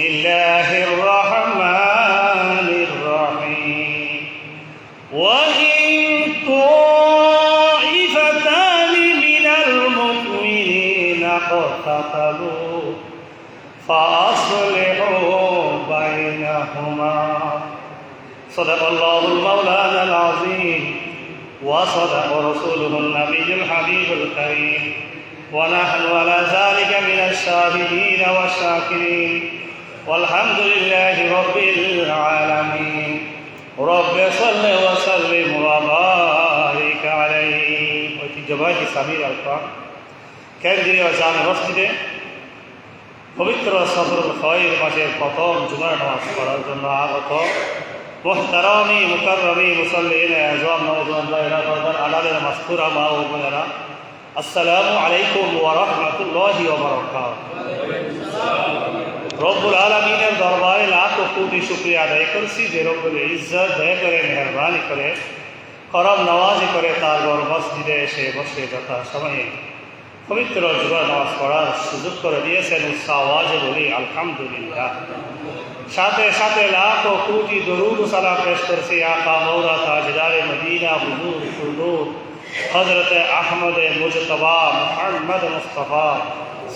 বিসমিল্লাহির রহমানির রহিম ওয়া ইন তাইফাতানি মিনাল মুমিনিনা ইকতাতালু ফাসলিহু বাইনাহুমা সাদাকাল্লাহুল মাওলানাল আযীম ওয়া সাদাকা রাসূলুহুন নাবিয়্যুল হাবিবুল কারীম ونحن على ذلك من الشاهدين والشاكرين والحمد لله رب العالمين رب صل وسلم وبارك عليه ঐতিহ্যবাহী সামির আলফা কেন্দ্রীয় জামে মসজিদে পবিত্র সফরুল খৈর মাসের প্রথম জুমার নামাজ পড়ার জন্য আগত মুহতারামি মুকাররমি মুসাল্লিন আযম নওজওয়ান ভাইরা বারবার আলালের মাসকুরা মা ও বোনেরা আসসালামু আলাইকুম ওয়া রাহমাতুল্লাহি ওয়া বারাকাতুহু। রব্বুল আলামিনের দরবারে লাখ কোটি শুকরিয়া আদায় করছি যে রব্বুল ইজ্জত দয়া করে মেহরবানি করে করম নওয়াজি করে তারপর মসজিদে এসে বসে যথা সময়ে পবিত্র জুমার নামাজ পড়ার সুযোগ করে দিয়েছেন। উচ্চ আওয়াজে বলি আলহামদুলিল্লাহ। সাথে সাথে লাখ কোটি দরুদ ও সালাম পেশ করছি আকা মওলা তাজদারে মদিনা হুজুর সুলুক হযরত আহমদ মুজতবা মুহাম্মদ মুস্তাফা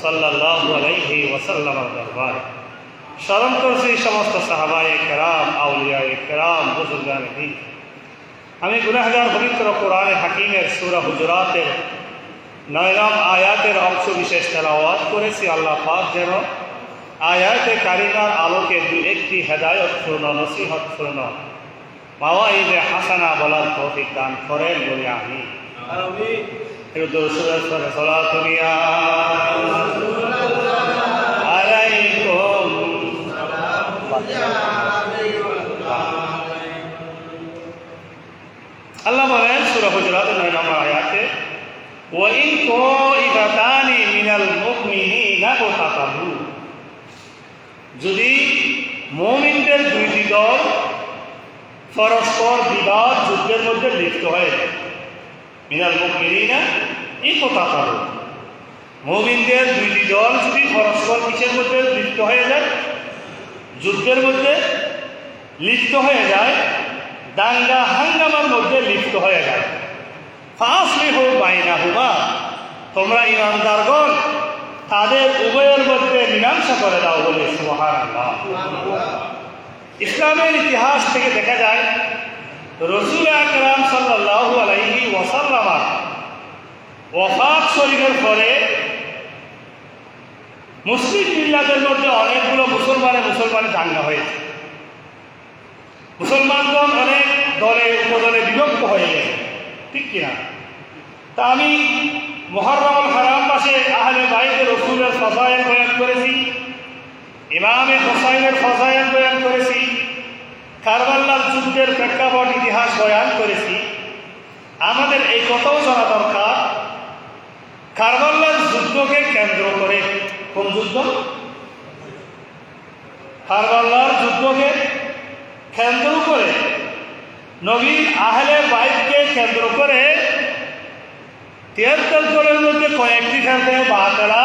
সাল্লাল্লাহু আলাইহি ওয়াসাল্লামের দরবারে স্মরণ করছি সমস্ত সাহাবায়ে কেরাম আউলিয়ায়ে কেরাম বুজুর্গানে দ্বীন। আমি গুনাহগার পবিত্র কোরআনে হাকিমের সূরা হুজুরাতের 9 নং আয়াতের অংশ বিশেষ তেলাওয়াত করেছি। আল্লাহ পাক যেন আয়াতে কারিমার আলোকে দুই একটি হেদায়তপূর্ণ নসিহতপূর্ণ মাওয়াইদে হাসানা বলার তৌফিক দান করেন বলি আমি আমিন। আল্লাহ বলেন সূরা হুজুরাতের 9 নম্বর আয়াতে ওয়া ইন তাইফাতানি মিনাল মুমিনিনা ইকতাতালু, যদি মুমিনদের দুইটি দল পরস্পর বিবাদ যুদ্ধের মধ্যে লিপ্ত হয়ে যায়, মিনাল মুমিনিনা ইকতাতালু, মুমিনদের দুইটি দল যদি পরস্পর কিসের মধ্যে লিপ্ত হয়ে যায়, যুদ্ধের মধ্যে লিপ্ত হয়ে যায়, দাঙ্গা হাঙ্গামার মধ্যে লিপ্ত হয়ে যায়, ফাসলিহু বাইনাহুমা, তোমরা ইমানদারগণ তাদের উভয়ের মধ্যে মীমাংসা করে দাও বলে সুবহানাল্লাহ। ইসলামের ইতিহাস থেকে দেখা যায় রাসূল আকরাম সাল্লাল্লাহু আলাইহি ওয়াসাল্লাম ওয়াফাত শরীফের পরে মুসলিম মিল্লাতের মধ্যে অনেকগুলো মুসলমানে দাঙ্গা হয়েছে। মুসলমানগণ অনেক দলে উপদলে বিভক্ত হয়ে গেছে, ঠিক কিনা? তা আমি মুহররমুল হারাম মাসে আহলে বাইতে রাসূলের ফজাইল বয়ান করেছি, ইমামে হুসাইনের ফজাইল বয়ান করেছি, কারবালার যুদ্ধের প্রেক্ষাপট ইতিহাস বয়ান করেছি। আমাদের এই কথাও জানা দরকার, কারবালার যুদ্ধকে কেন্দ্র করে, কোন যুদ্ধ? কারবালার যুদ্ধকে কেন্দ্র করে, নবীর আহলে বাইতকে কেন্দ্র করে 73 দলের মধ্যে কয়েকটি খেলতে বাতেলা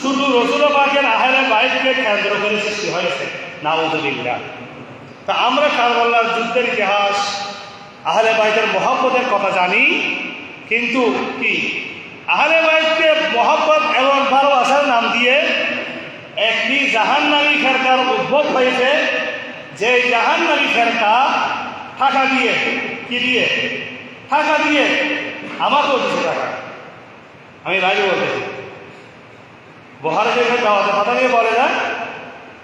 শুধু রাসূল পাকের আহলে বাইতকে কেন্দ্র করে সৃষ্টি হয়েছে, নাউযুবিল্লাহ। তা আমরা কারবালার যুদ্ধের ইতিহাস, আহলে বাইতের মহব্বতের কথা জানি, কিন্তু কি আহলে বাইতকে মহব্বত এবং ভালোবাসার নাম দিয়ে একটি জাহান্নামী ফেরকার উদ্ভব হয়েছে, যে জাহান্নামী ফেরকা টাকা দিয়ে, কি দিয়ে? টাকা দিয়ে, আমাকেও দিচ্ছে টাকা। আমি বাইরে বলতেছি, বহারে যে দাওয়াতে কথা নিয়ে বলে না,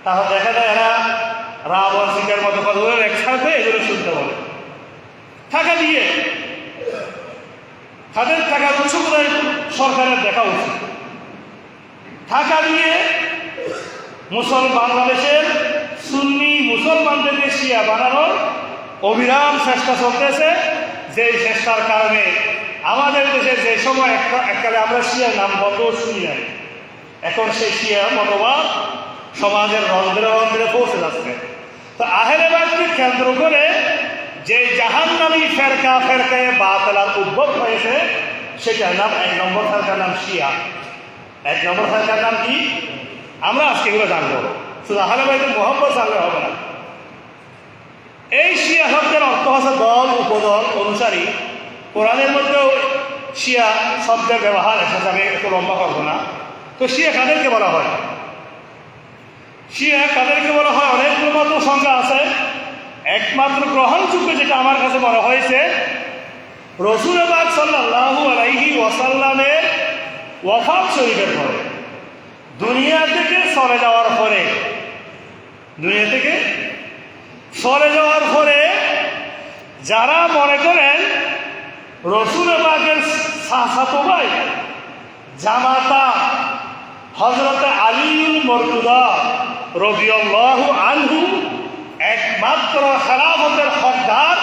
তাহলে দেখা যায় এরা রাবণ সিংহের মতো কথা একসাথে এগুলো শুনতে বলে টাকা দিয়ে। তাদের টাকার উৎস কোথায় সরকারের দেখা উচিত। টাকা দিয়ে বাংলাদেশের সুন্নি মুসলমানদেরকে শিয়া বানানোর অবিরাম চেষ্টা চলতেছে। যে চেষ্টার কারণে আমাদের দেশে যে সময় এককালে আমরা শিয়ার নাম বন্ধ শুনি নাই, এখন সেই শিয়া মতবাদ সমাজের রন্ধ্রে রন্ধ্রে পৌঁছে যাচ্ছে। তো আহলে বাইতকে কেন্দ্র করে যে জাহান্নামী ফেরকায়ে বাতিলার উদ্ভব হয়েছে, সেটার নাম 1 নম্বর ফেরকার নাম শিয়া। 1 নম্বর ফেরকার নাম কি? আমরা আজকে এগুলো জানবো। শুধু আহলে বাইতে মুহাম্মদ জানলে হবে না। এই শিয়া শব্দের অর্থ হচ্ছে দল, উপদল, অনুসারী। কোরআনের মধ্যেও শিয়া শব্দের ব্যবহার এসেছে, আমি একটু লম্বা করবো না। তো শিয়া কাদেরকে বলা হয়? শিয়া কাদেরকে বলা হয়? অনেকগুলো মাত্র সংজ্ঞা আছে। একমাত্র গ্রহণযোগ্য যেটা আমার কাছে মনে হয়েছে, রাসূল পাক সাল্লাল্লাহু আলাইহি ওয়াসাল্লামের ওয়াফাত শরীফের পরে, দুনিয়া থেকে চলে যাওয়ার পরে, দুনিয়া থেকে চলে যাওয়ার পরে যারা মনে করেন রাসূল পাকের চাচাতো ভাই জামাতা হযরত আলীউল মুরতদা রাদিয়াল্লাহু আনহু একমাত্র খেলাফতের হকদার,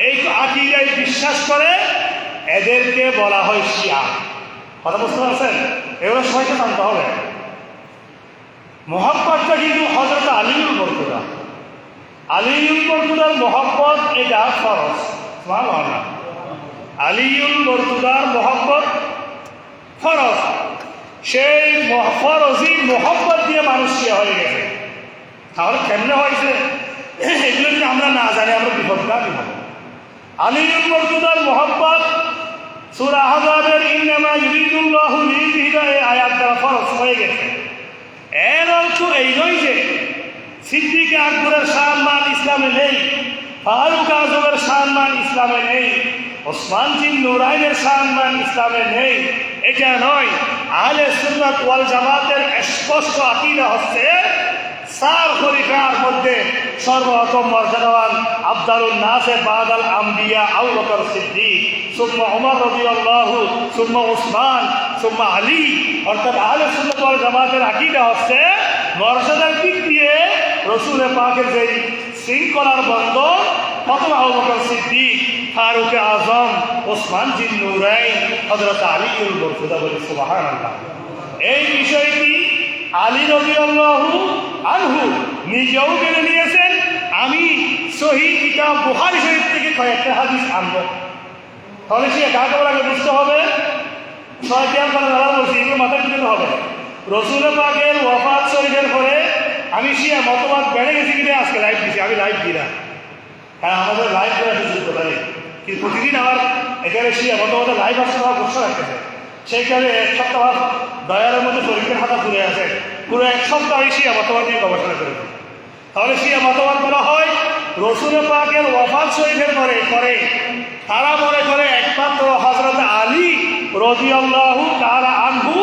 এই আকীদায় বিশ্বাস করে, এদেরকে বলা হয় শিয়া। কথা বুঝতে পারছেন? এগুলো সবাইকে জানতে হবে। মহব্বতটা কিন্তু হযরত আলীউল মুরতদা, আলীউল মুরতদার মহব্বত এটা ফরজ। সুবহানাল্লাহ। আলীউল মুরতদার মহব্বত ফরজ। সেই ফরজি মহব্বত দিয়ে মানুষ শিয়া হয়ে গেছে। তাহলে কেমনে হয়েছে এগুলো যদি আমরা না জানি, আমরা বিপদগামী হব। আলীউল মুরতদার মহব্বত সূরা আহজাবের ইন্নামা ইউরিদুল্লাহু লিইয়ুযহিরা এই আয়াত দ্বারা ফরজ হয়ে গেছে। এর অর্থ এই নয় যে সিদ্দিক আকবরের সম্মান ইসলামে নেই, ফারুক আজমের সম্মান ইসলামে নেই, ওসমান জিন নুরাইনের সম্মান ইসলামে নেই, এটা নয়। আহলে সুন্নাত ওয়াল জামাতের স্পষ্ট আকীদা হচ্ছে চার খলিফার মধ্যে সর্বপ্রথম মর্যাদাবান আফদালুন নাসে বাদাল আম্বিয়া আবু বকর সিদ্দিক, সুম্মা ওমর রাদিয়াল্লাহু, সুম্মা উসমান, সুম্মা আলী। অর্থাৎ আহলে সুন্নাত ওয়াল জামাতের আকীদা হচ্ছে মর্যাদার দিক দিয়ে রাসূল পাকের যে শৃঙ্খলার বন্ধন, প্রথম আবু বকর সিদ্দিক, ফারুক আজম, ওসমান জিন নুরাইন, হযরত আলীউল মুরতদা। বলি সুবহানাল্লাহ। এই বিষয়টি আলী রাদিয়াল্লাহু আনহু নিজেও মেনে নিয়েছেন। আমি সহিহ কিতাব বুখারী শরীফ থেকে কয়েকটা হাদিস আনব। তাহলে সে কাকে বলে বুঝতে হবে, শয়তান বলে দাঁড়া বলছি, এগুলো মাথায় দিতে হবে। রাসূল পাকের ওয়াফাত শরীফের পরে আমি শিয়া মতবাদ বেড়ে গেছি কিনা আজকে লাইভ দিচ্ছি। আমি লাইভ দিই না, হ্যাঁ আমাদের লাইভ করে সুযোগ পাই, কিন্তু প্রতিদিন আমার এখানে শিয়া মতবাদের লাইভ আসতে আমার বসে রাখতেছে। সেই কারণে এক সপ্তাহ দয়ালের মধ্যে পরীক্ষার খাতা ঘুরে আছে, পুরো এক সপ্তাহ আমি শিয়া মতবাদ নিয়ে গবেষণা করেছি। তাহলে শিয়া মতবাদ বলা হয় রাসূল পাকের ওয়াফাত শরীফের পরে তারা মনে করে একমাত্র হযরত আলী রাদিয়াল্লাহু তাআলা আনহু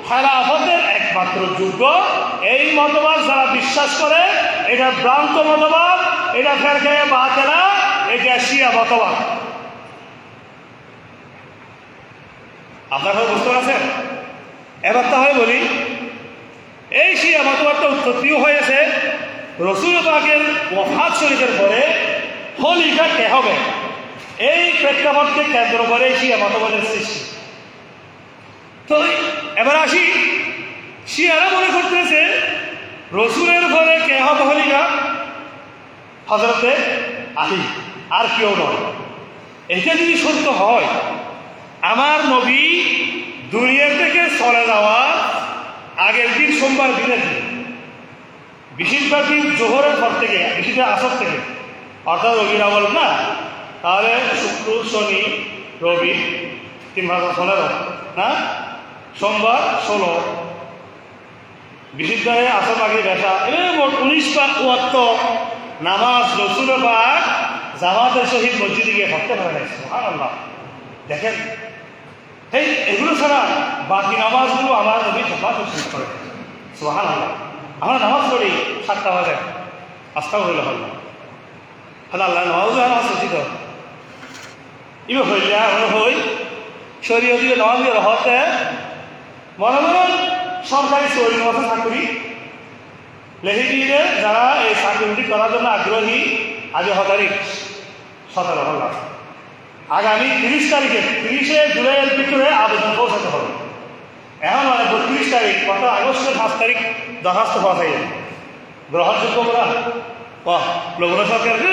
খেলাফতের একমাত্র যোগ্য। এই মতবাদ যারা বিশ্বাস করে, এটা ভ্রান্ত মতবাদ, এটা ফেরকায়ে বাতিলা, এটা শিয়া মতবাদ। আপনারা বুঝতে পারছেন? এবার তাহলে বলি, এই শিয়া মতবাদটা উৎপত্তিও হয়েছে রাসূল পাকের ওয়াফাত শরীফের পরে খলিফা কে হবে, এই প্রেক্ষাপটকে কেন্দ্র করে শিয়া মতবাদের সৃষ্টি। তো এবার আসি, শিয়ারা মনে করতেছে রাসূলের পরে কে হবে খলিফা? হযরতে আলী, আর কেউ নয়। এটা যদি সত্য হয়, আমার নবী দুনিয়া থেকে চলে যাওয়ার আগের দিন সোমবার দিনের দিন, বেশিরভাগ দিন জোহরের পর থেকে, বেশিরভাগ আসর থেকে, অর্থাৎ রবির আউয়াল না, তাহলে শুক্র, শনি, রবি, 3/15 না, সোমবার 16, বেশিরভাগে আসর আগে বেশা, মোট 19 ওয়াক্ত নামাজ রাসূল পাক জামাতের সহিত মসজিদে গিয়ে পড়তে পারে। সুবহানাল্লাহ। দেখেন, এই এগুলো ছাড়া বাকি নামাজগুলো আমার নবী জামাত শেষ করে। সুবহানাল্লাহ। আমরা নামাজ পড়ি 7টা বাজে, আস্তাগফিরুল্লাহ, আল্লাহ নামাজ উচিত ইবে হইলে মনে হই শরীয় দিয়ে নামাজ দিয়ে হতে মনে মনে সরকারি চৌরি মতো চাকরি লেখি দিয়ে যারা এই চাকরিটি করার জন্য আগ্রহী, আজ 17 হল, আগামী 30 তারিখে 30শে জুলাইয়ের ভিতরে আবেদন পৌঁছাতে হবে। এখন মানে 32 তারিখ, গত আগস্টের 5 তারিখ দরখাস্ত পৌঁছাই গ্রহণযোগ্য বলা লগ্ন সরকারকে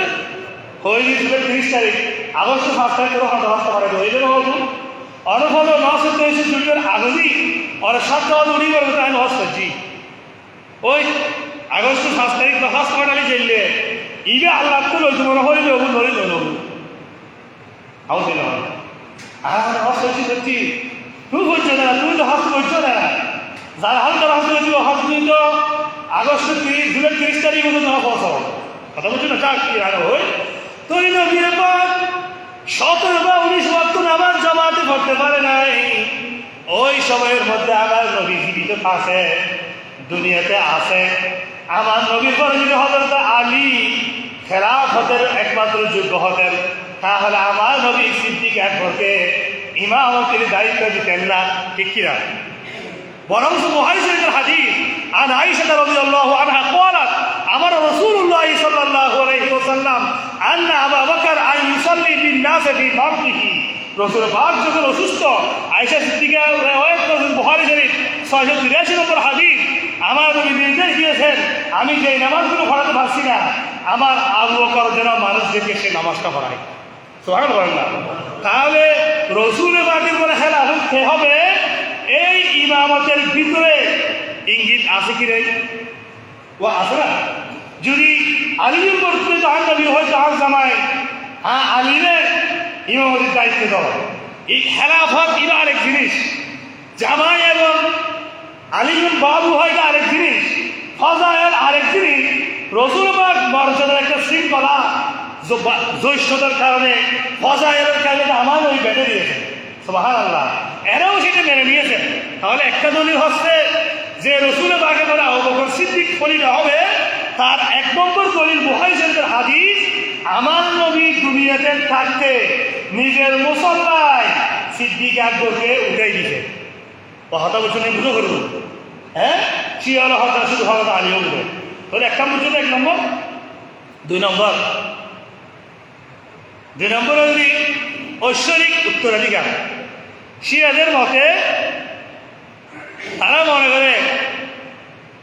হয়ে গিয়েছিল 30 তারিখ, আগস্টের 5 তারিখ দরখাস্ত করাইতে হয়ে যাবে। বলুন অনুভব নষ্ট হয়েছে জুলিয়ার আগেই অনেক 7 উড়ি করবে, তাই নষ্ট জি ওই আগস্ট 5 তারিখ বা 1 ফাটালি চাইলে ইবে আল্লাহ তো লইতে মনে হইলে ওগুলো ধরে নেব আউছিল আর অসহ্য সত্যি তুই বলছো না, তুই তো হাত করছো না, যার হাল তারা হাত করেছিল হাত তো আগস্ট 30 জুলাই 30 তারিখ মতো না পৌঁছাও কথা বলছো না, চাক কি আর হই তুই নবীর পাক 17 বা 19 ওয়াক্ত নামাজ জামাতে পড়তে পারে নাই। ওই সময়ের মধ্যে আমার নবী জীবিত আছে, দুনিয়াতে আছে। আমার নবীর পরে যদি হযরত আলী খেলাফতের একমাত্র যোগ্য হতেন, তাহলে আমার নবী সিদ্দিক আকবরকে ইমামতের দায়িত্ব দিতেন না, ঠিক কিনা? বরং বুখারী শরীফের হাদিস আন আয়েশা রাদিয়াল্লাহু আনহা قالت امر رسول الله صلى الله عليه وسلم ان ابا بكر ان يصلي بالناس في مرضه। রাসূল পাক যখন অসুস্থ, আয়েশা সিদ্দিকা riwayat করেছেন বুখারী শরীফ 683 নম্বর হাদিস, আমার নবী নির্দেশ দিয়েছেন আমি যে নামাজগুলো পড়াতে পারছি না, আমার আবু বকর যেন মানুষদেরকে সে নামাজটা পড়ায়। সুবহানাল্লাহ। তাহলে রাসূল পাকের বলে খেলাফত কে হবে, এই ইমামতের ভিতরে ইঙ্গিত আছে কি রে? ও আছে না? যদি আলীর মর্তবে জাহান নবী হয় তাহার জামায়, হ্যাঁ আলীরে ইমামতের দায়িত্ব দাও। এই খেলাফত এটা আরেক জিনিস, জামাই এবং আলীর বাবু হয় এটা আরেক জিনিস, ফজায়েল আরেক জিনিস। রাসূল পাক মর্যাদার একটা শৃঙ্খলা জ্যৈষ্ঠতার কারণে ফজায়েলের কারণে আমার ওই বেঁধে দিয়েছে। সুবহানাল্লাহ। এরাও সেটা মেনে নিয়েছেন। তাহলে একটা দলিল হচ্ছে যে রাসূল পাকের বলে আবু বকর সিদ্দিক খলিফা হবে, তার 1 নম্বর দলিল বুখারী শরীফের হাদিস, আমার নবী দুনিয়াতে থাকতে নিজের মুসল্লায় সিদ্দিক আকবরকে উঠাই দিয়েছে। কথা বলছেন বুঝো করবো, হ্যাঁ শিয়াল হতা শুধু হতা আলীও উঠে। তাহলে 1 নম্বর জন্য 1 নম্বর। 2 নম্বর যদি ঐশ্বরিক উত্তরাধিকার। শিয়াদের মতে তারা মনে করে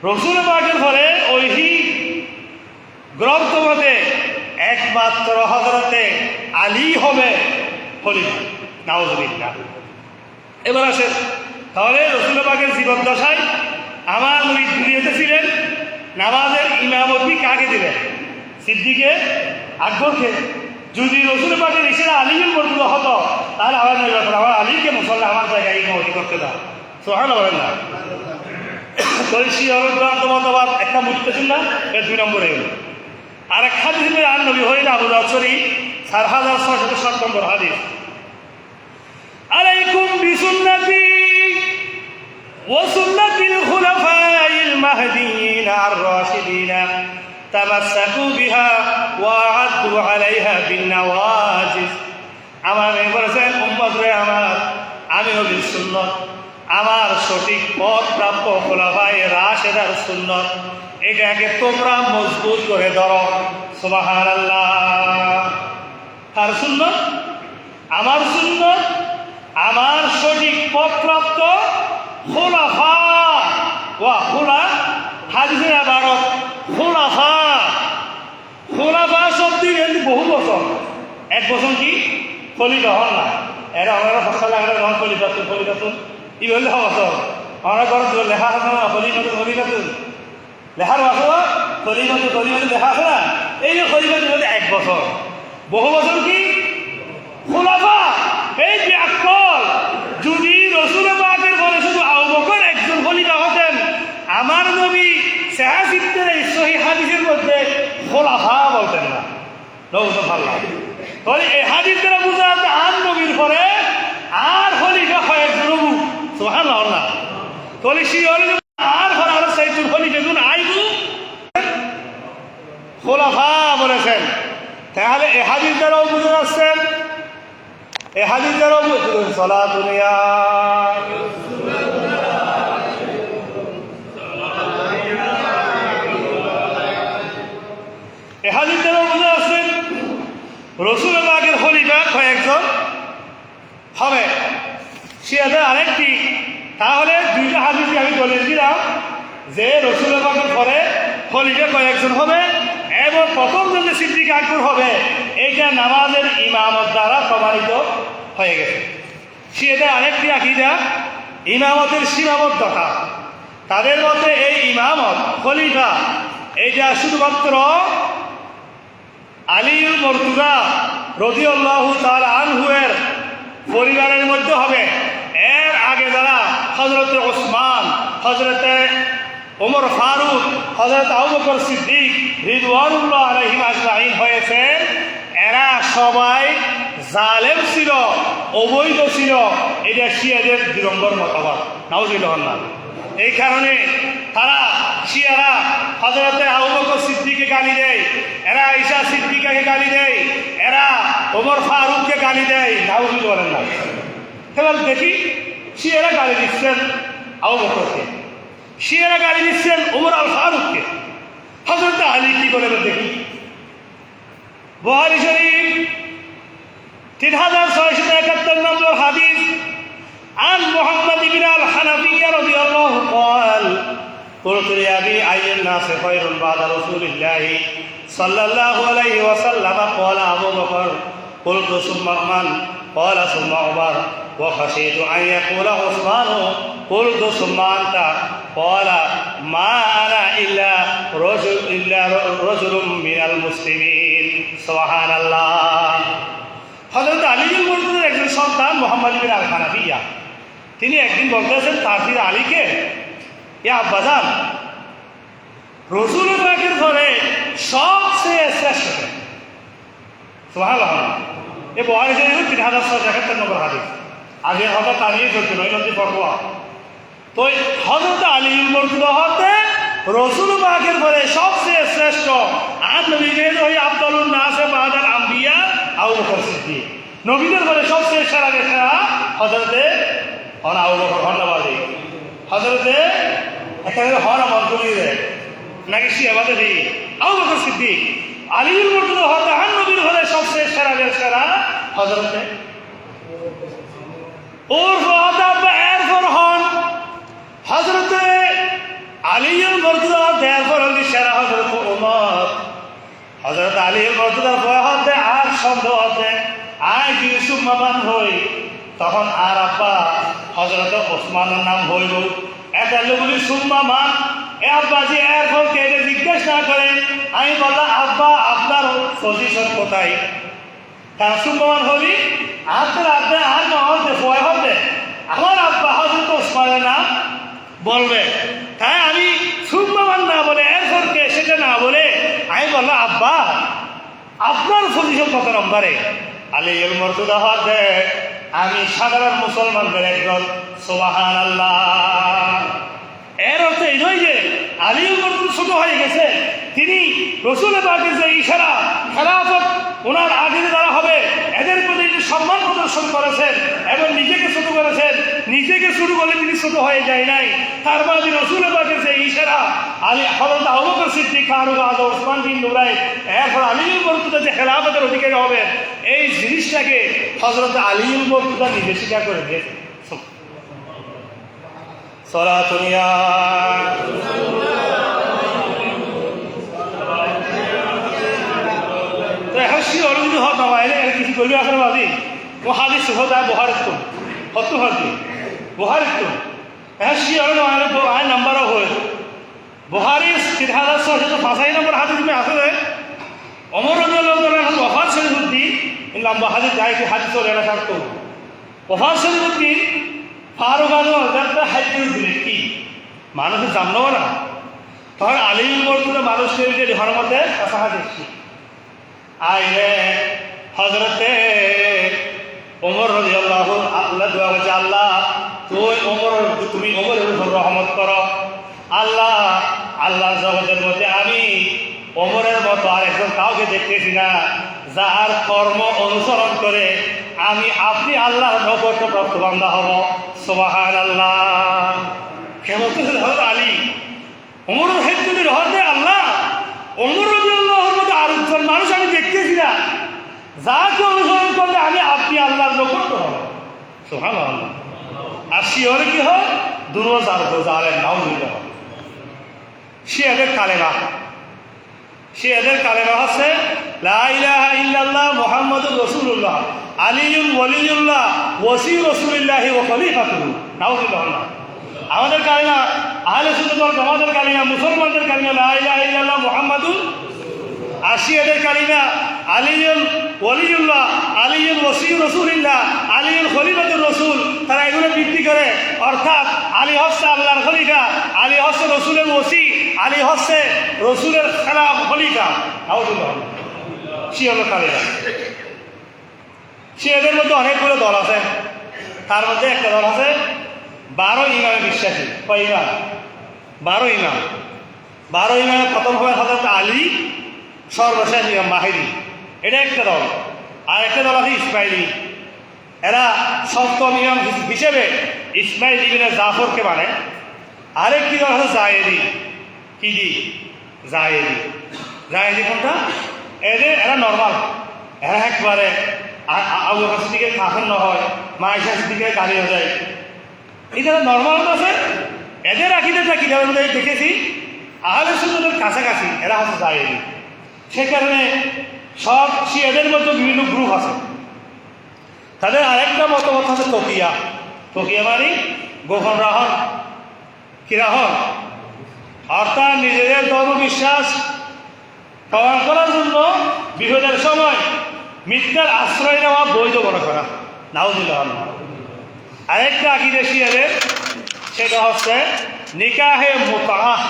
রাসূল পাকের ফলে ওহি গ্রন্থ মতে একমাত্র হযরতে আলী হবে খলিফা। নাউযুবিল্লাহ। এবার আসেন, তাহলে রাসূল পাকের জীবদ্দশায় আমার নবী দুনিয়াতে ছিলেন, নামাজের ইমামতি কাকে দিলেন? সিদ্দিকে আকবরকে। যদি রাসূল পাকের ইশারা আলীর মর্যাদা হতো, তাহলে আমার নবী বলেন আমার আলীকে মুসল্লা আমার জায়গায় ইমামতি করতে দাও। সুবহানাল্লাহ বলেন না? তৈশি অরগ্রান্ত মতবাদ একটা মুক্তি ছিল না, এর 2 নম্বরে হল। আর এক হাদিসে আর নবী হইল আবু দাউদ শরীফ 4607 নম্বর হাদিস, আলাইকুম বিসুন্নতি ওয়া সুন্নাতিল খুলাফাইল মাহদিয়িন আর-রাশিদিন তামাসসাকু বিহা ওয়া আদু আলাইহা বিন-নওয়াজিজ। আমার বলেছেন উম্মত রে আমার, আমি নবীর সুন্নাত, আমার সঠিক পথ প্রাপ্য খোলাফায়ে রাশেদার সুন্নাত, এটাকে তোমরা মজবুত করে ধরো। সুবহানাল্লাহ। কার সুন্নাত? আমার সুন্নাত, আমার সঠিক পথ প্রাপ্ত খোলাফা ওয়া খোলা হাদিসের ইবারত খোলাফা। খোলাফা শব্দের বহু বছর, 1 বছর কি খলিফা হন না, এরা আমরা ফসল লাগলে যখন খলিফাতুন ই বললে বছর আমরা ঘর লেখা আছে না, খলিফাতুন লেখার বছর খলিফাতুন লেখা আছে না, এই যে খলিফাতুন বলতে 1 বছর, বহু বছর কি খোলাফা। এই যে আকল, যদি রাসূল পাকের পরে শুধু আবু বকর একজন খলিফা হতেন, আমার নবী সাহাবীদের এই সহিহ হাদিসের মধ্যে খোলাফা বলতেন না। নাউযুবিল্লাহ। তাহলে এই হাদিস দ্বারা বোঝা যাচ্ছে আর নবীর পরে আর খলিফা কয়েকজন। সুবহানাল্লাহ। তাহলে শিওর আর পরে আর সাইদুল খলিফা গুণ আইবু খোলাফা বলেছেন। তাহলে এই হাদিস দ্বারাও বুঝে যাচ্ছেন, এই হাদিস দ্বারাও সালাতুন ইয়া এই হাদিস দ্বারাও বুঝে যাচ্ছেন রাসূল পাকের খলিফা কয়েকজন হবে। শিয়াদের আরেকটি, তাহলে 2টা হাদিস আমি বলে দিলাম যে রাসূল পাকের পরে খলিফা কয়েকজন হবে এবং প্রথম যে সিদ্দিক আকবর হবে, এইটা নামাজের ইমামত দ্বারা প্রমাণিত হয়ে গেছে। শিয়াদের আরেকটি আকীদা ইমামতের সীমাবদ্ধতা। তাদের মতে এই ইমামত খলিফা এইটা শুধুমাত্র আলীউল মুর্তজা রাদিয়াল্লাহু তাআলা আনহু-এর পরিবারের মধ্যে হবে। এর আগে যারা হযরতে ওসমান, হযরতে ওমর ফারুক, হযরত আবু বকর সিদ্দিক রিদওয়ানুল্লাহ আলাইহিম আজমাইন হয়েছে, এরা সবাই জালেম ছিল, অবৈধ ছিল। এটা শিয়াদের দুরম্বর মতবাদ, নাউজুবিল্লাহ। এই কারণে তারা শিয়ারা হযরতে আবু বকর সিদ্দিককে গালি দেয়, এরা ঈসা সিদ্দিকাকে গালি দেয়, এরা ওমর ফারুককে গালি দেয়, নাউজুবিল্লাহ। এবার দেখি শিয়ারা গালি দিচ্ছেন আবু বকরকে, শিয়ারা গালি দিচ্ছেন ওমর আল ফারুককে, হযরত আলী কি বলে দেখি। বুখারী শরীফ 3671 নম্বর হাদিস, عن محمد بن الحنفية رضي الله قال قلت لأبي أي الناس خير بعد رسول الله صلى الله عليه وسلم قال أبو بكر قلت ثم من قال ثم عمر وخشيت أن يقول عثمان قلت ثم أنت قال ما أنا إلا رجل من المسلمين سبحان الله. হযরত আলীর মুর্তজার একজন সন্তান মুহাম্মদ বিন আল হানাফিয়া, তিনি একদিন বলতেছেন তাফসীর আলীকে, ইয়া আব্বাজান, রাসূল পাকের ঘরে সবচেয়ে শ্রেষ্ঠ কে? সুবহানাল্লাহ। এই বুখারী শরীফের 3671 নম্বর হাদিস। আগে হযরত আলী চলছে নয় নদী ফরওয়া। তো হযরত আলীর মুর্তজা হতে রাসূল পাকের ঘরে সবচেয়ে শ্রেষ্ঠ আর নবীদের ওই আফদালুন নাস বাদাল আম্বিয়া আবু বকর সিদ্দিক। নবীদের ঘরে সবচেয়ে সেরা হযরতে আবু বকর হন্নাবাদী, হযরতে এখানে হন আমার কমিয়ে দেয় নাকি শিয়াবাদে দিই আবু বকর সিদ্দিক। আলীর মুর্তজা হতে আর নবীর ঘরে সবচেয়ে সেরা হযরতে ওর ফাদা এরপর হন হযরতে আলীর মুর্তজা, এরপর হলি সেরা হযরত ওমর। হযরত আলীর মুর্তজার ভয় হতে আর সন্দেহ হতে আয় যদি সুম্মান হই, তখন আর আব্বা হযরত ওসমানের নাম হইল। এটা লোকগুলি সুম্মান এ আব্বা যে এরপর কে জিজ্ঞেস না করে আমি বললাম আব্বা আপনার পজিশন কোথায়? কারণ সুম্মান হলি আপনার আর না হতে ভয় হবে আমার আব্বা হযরত ওসমানের নাম বলবে, তাই আমি সুম্মান না বলে এরপর কে সেটা না বলে আমি বললাম আব্বা আপনার পজিশন কত নম্বরে? আলীউল মুর্তজা হতে আমি সাধারণ মুসলমানদের একজন। সুবহানাল্লাহ। এর অর্থ এই নয় যে আলীউল মুর্তজা ছোট হয়ে গেছে, তিনি রাসূল পাকের যে ইশারা খেলাফত ওনার আগে যারা হবে এদের প্রতি যে সম্মান প্রদর্শন করেছেন এবং নিজেকে ছোট করেছেন, নিজেকে শুরু করলে তিনি ছোট হয়ে যায় নাই। তার মানে রাসূল পাকের যে ইশারা আলী হযরত আবু বকর সিদ্দিক, ফারুক, ওসমান বিন নুরাইন, এরপর আলীউল মুর্তজা যে খেলাফতের অধিকারী হবেন, এই জিনিসটাকে হযরত আলীউল মুর্তজা নিজে স্বীকার করে দিয়েছেন। সালাতুন ইয়া অরবিন্দ হত আমার কিছু করবি আসলে বাদি ও হাদিস হতায় বহারিত্তুম হত্তু হতি বহারিত্তুম হ্যাঁ আয় নাম্বারও হয়ে বুখারী 3605 নম্বর হাদিস में আসলে ওমর রাদিয়াল্লাহু তাআলা ওফাত শরীফুদ্দিন ইন লম্বা হাদিস যায় কি হাদিস লেনা থাকতো ওফাত শরীফুদ্দিন ফারুক আজম হযরত হাইকুল দিলে কি মানুষ জানলো না, তখন আলীউল মুর্তজা মানুষের যে হরমতের কথা দেখছি আইরে হযরতে ওমর রাদিয়াল্লাহু আল্লাহ দোয়া করছে, আল্লাহ তুমি ওমরের উপর রহমত করো। আল্লাহ জগতের মধ্যে আমি ওমরের মতো আর একজন কাউকে দেখতেছি না যার কর্ম অনুসরণ করে আপনি আল্লাহর নৈকট্য প্রাপ্ত বান্দা হব। সুবহানাল্লাহ। কে বলতেছেন? হযরত আলী। ওমরের হেদুদের হতে আল্লাহ ওমর রাদিয়াল্লাহুর মতো আরেকজন মানুষ আমি দেখতেছি না যাকে অনুসরণ করলে আপনি আল্লাহর নৈকট্য হব। সুবহানাল্লাহ। আর শিওরে কি হয়? দুরোজার গোজারের নাম দিতে হবে। শিয়াদের কালেমা হচ্ছে লা ইলাহা ইল্লাল্লাহ মুহাম্মাদুর রাসূলুল্লাহ আলিয়ুন ওয়ালিয়ুল্লাহ ওয়াসি রাসূলিল্লাহি ওয়া খলিফাতুহু। নাউযুবিল্লাহ। আমাদের কালেমা আহলে সুন্নাত ওয়াল জামাতের কালেমা, মুসলমানদের কালেমা লা ইলাহা ইল্লাল্লাহ ইল্লাল্লাহ মুহাম্মাদুর, আর শিয়াদের কালিমা আলিউল ওয়ালিউল্লাহ, আলিউল ওয়াসি রাসূলুল্লাহ, আলিউল খলিফাতুর রাসূল, তারা এগুলো বৃদ্ধি করে। অর্থাৎ আলী হচ্ছে আল্লাহর খলিফা, আলী হচ্ছে রসুলের ওসি, আলী হচ্ছে রসুলের খেলাফ খলিফা। শিয়াদের কালিমা, শিয়াদের মধ্যে অনেকগুলো দল আছে। তার মধ্যে একটা দল আছে 12 ইমামে বিশ্বাসী। কয় ইমাম? 12 ইমাম। 12 ইমামের প্রথম হবে হযরত আলী, সর্বশেষ ইমাম মাহিদি। এটা একটা দল। আর একটা দল আছে ইসমাইলি। এরা সপ্তম ইমাম হিসেবে ইসমাইল ইবনে জাফরকে মানে। আরেকটি দল আছে জায়েদি। কি দি? জায়েদি। জায়েদি কোনটা? এরা নর্মাল, এরা একবারে আবু বকর সিদ্দিকের কাফের নহয়, মা আয়েশা সিদ্দিকের গালি হয়ে যায়। এই যারা নর্মাল আছে এদের আকিদাটা কিভাবে দেখেছি আহলে সুন্নাতের কাছাকাছি, এরা হচ্ছে জায়েদি। সে কারণে সব শিয়াদের মধ্যে বিভিন্ন গ্রুপ আছে। তাদের আরেকটা মতামত আছে তকিয়া। তকিয়া মানে গোপন রাহন, কি রাহন? অর্থাৎ নিজেদের ধর্ম বিশ্বাস প্রমাণ করার জন্য বিপদের সময় মিথ্যার আশ্রয় নেওয়া বৈধ মনে করা। নাউজুবিল্লাহ। আরেকটা আকীদা শিয়াদের, সেটা হচ্ছে নিকাহে মুতাআহ।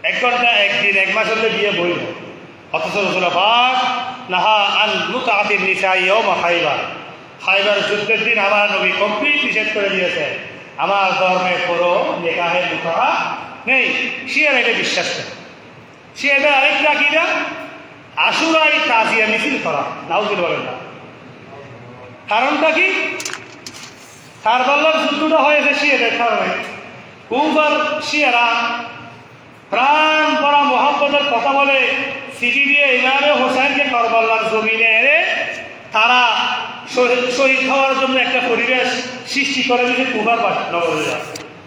এক ঘন্টা, একদিন, এক মাস হলে বিয়ে বৈধ। অথচ রাসূল পাক নাহা আন মুতাআতিন নিসা ইয়াউমা খাইবার। খাইবার যুদ্ধের দিন আমার নবী কমপ্লিট নিষেধ করে দিয়েছে, আমার ধর্মে কোনো নিকাহে মুতাআহ নেই। শিয়ারা এটা বিশ্বাস করে। শিয়াদের আরেকটা আকীদা আশুরায় তাজিয়া মিছিল করা। নাউজুবিল্লাহ বলেন না। কারণটা কি? কারবালার যুদ্ধটা হয়েছে শিয়াদের কারণে। কুফার শিয়ারা প্রাণ পরা মোহাম্মদের কথা বলে চিঠি দিয়ে ইমামে হোসেনকে কারবালার জমিনে এনে তারা শহীদ হওয়ার জন্য একটা পরিবেশ সৃষ্টি করে দিয়েছে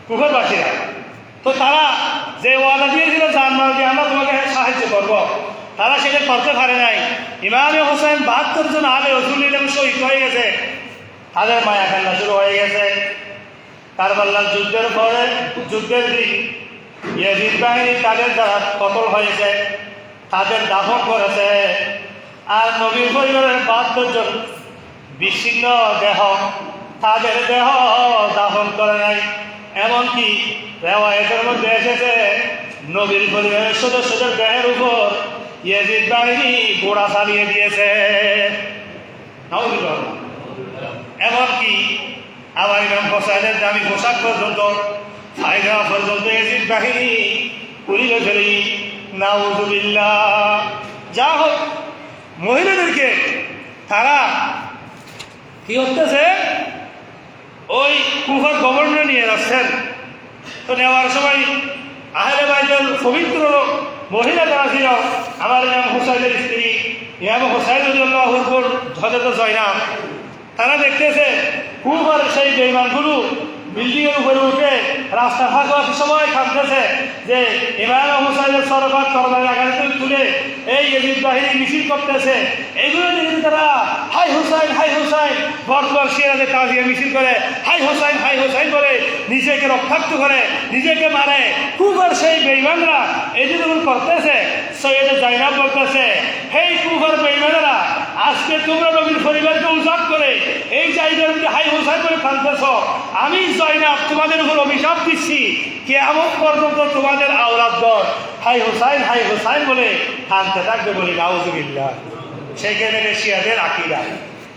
কুফারবাসীরা। তো তারা যে ওয়াদা দিয়েছিল জানমাল দিয়ে আমরা তোমাকে সাহায্য করব, তারা সেটা করতে পারে নাই। ইমামে হোসেন 72 জন আলে রসুল শহীদ হয়ে গেছে। তাদের মায়া কান্না শুরু হয়ে গেছে। কারবালার যুদ্ধের দিন ইয়াজিদ বাহিনী তাদের দ্বারা কতল হয়েছে, তাদের দাফন করেছে। আর নবীর পরিবারের 72 জন বিচ্ছিন্ন দেহ, তাদের দেহ দাফন করে নাই। এমনকি রেওয়ায়েতের মধ্যে এসেছে নবীর পরিবারের সদস্যদের দেহের উপর ইয়াজিদ বাহিনী গোড়া চালিয়ে দিয়েছে। এমনকি আবার ইমাম হোসেনের দামি পোশাক পর্যন্ত ফায়দা পর্যন্ত ইয়াজিদ বাহিনী পুড়িয়ে ফেলি। নাউযুবিল্লাহ। যা হোক, মহিলাদেরকে তারা কি করতেছে, ওই কুফার গভর্নর নিয়ে যাচ্ছেন। তো নেওয়ার সময় আহলে বাইতের পবিত্র মহিলা যারা ছিল, আমার ইমাম হুসাইনের স্ত্রী ইমাম হুসাইন রাদিয়াল্লাহু আনহু হযরত জয়নাব, তারা দেখতেছে কুফার সেই বেঈমানগুলো বিল্ডিংয়ের উপরে উঠে রাস্তা ফাঁকার সময় কাঁদতেছে যে ইমাম হুসাইনের সরকার তরবারি আঘাতে তুলে এই ইয়াজিদ বাহিনী মিছিল করতেছে। এইগুলো দেখে তারা হাই হুসাইন, হাই হুসাইন, বর্তমান শিয়াদের তাজিয়া মিছিল করে হাই হুসাইন, হাই হুসাইন বলে নিজেকে রক্ষাক্ত করে, নিজেকে মারে। কুফার সেই বেঈমানরা এই যে যখন করতেছে, সৈয়দে জয়নাব বলতেছে, হেই কুফার বেঈমানেরা, আজকে তোমরা নবীর পরিবারকে উজাড় করে এই জায়গার মধ্যে হাই হুসাইন বলে কাঁদতেছ। আমি জয়নাব তোমাদের উপর অভিশাপ দিচ্ছি, কিয়ামত পর্যন্ত তোমাদের আওলাদগণ হাই হুসাইন বলে কাঁদতে থাকবে। বলি নাউযুবিল্লাহ। সেইখানে শিয়াদের আকীদা।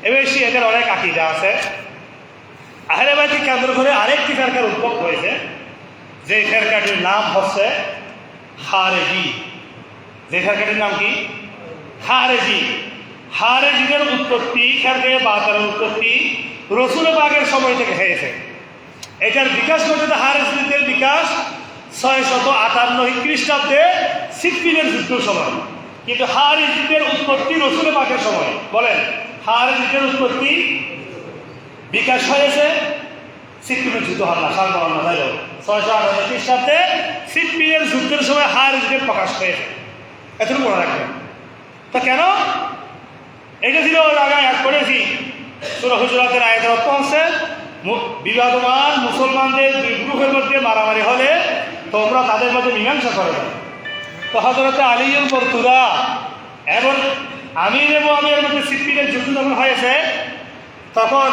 এবার শিয়াদের অনেক আকীদা আছে। আহলে বাইতকে কেন্দ্র করে আরেকটি ফেরকার উদ্ভব হয়েছে, যে ফেরকাটির নাম হচ্ছে খারেজি। যে ফেরকাটির নাম কি? খারেজি। খারেজিদের উৎপত্তি, ফেরকে বাতিলের উৎপত্তি রাসূল পাকের সময় থেকে হয়েছে। এটার বিকাশ ঘটেছে, খারেজিদের বিকাশ 658 খ্রিস্টাব্দে সিফিনের যুদ্ধের সময়। কিন্তু খারেজিদের উৎপত্তি রাসূল পাকের সময়। বলেন, খারেজিদের উৎপত্তি বিকাশ হয়েছে সিফিনের যুদ্ধ হল না, 658 খ্রিস্টাব্দে সিফিনের যুদ্ধের সময় খারেজিদের প্রকাশ হয়েছে। এতটুকু মনে রাখবেন। তো কেন? এটা ছিল জায়গায় এক করেছি সূরা হুজুরাতের আয়াতের অর্থ হচ্ছে বিবাদমান মুসলমানদের দুই গ্রুপের মধ্যে মারামারি হলে তোমরা তাদের মধ্যে মীমাংসা করে দাও। তো তো হযরত আলীর মর্তুদা এবং আমির মুআবিয়ার মধ্যে সিদ্দিকের যুদ্ধ যখন হয়েছে, তখন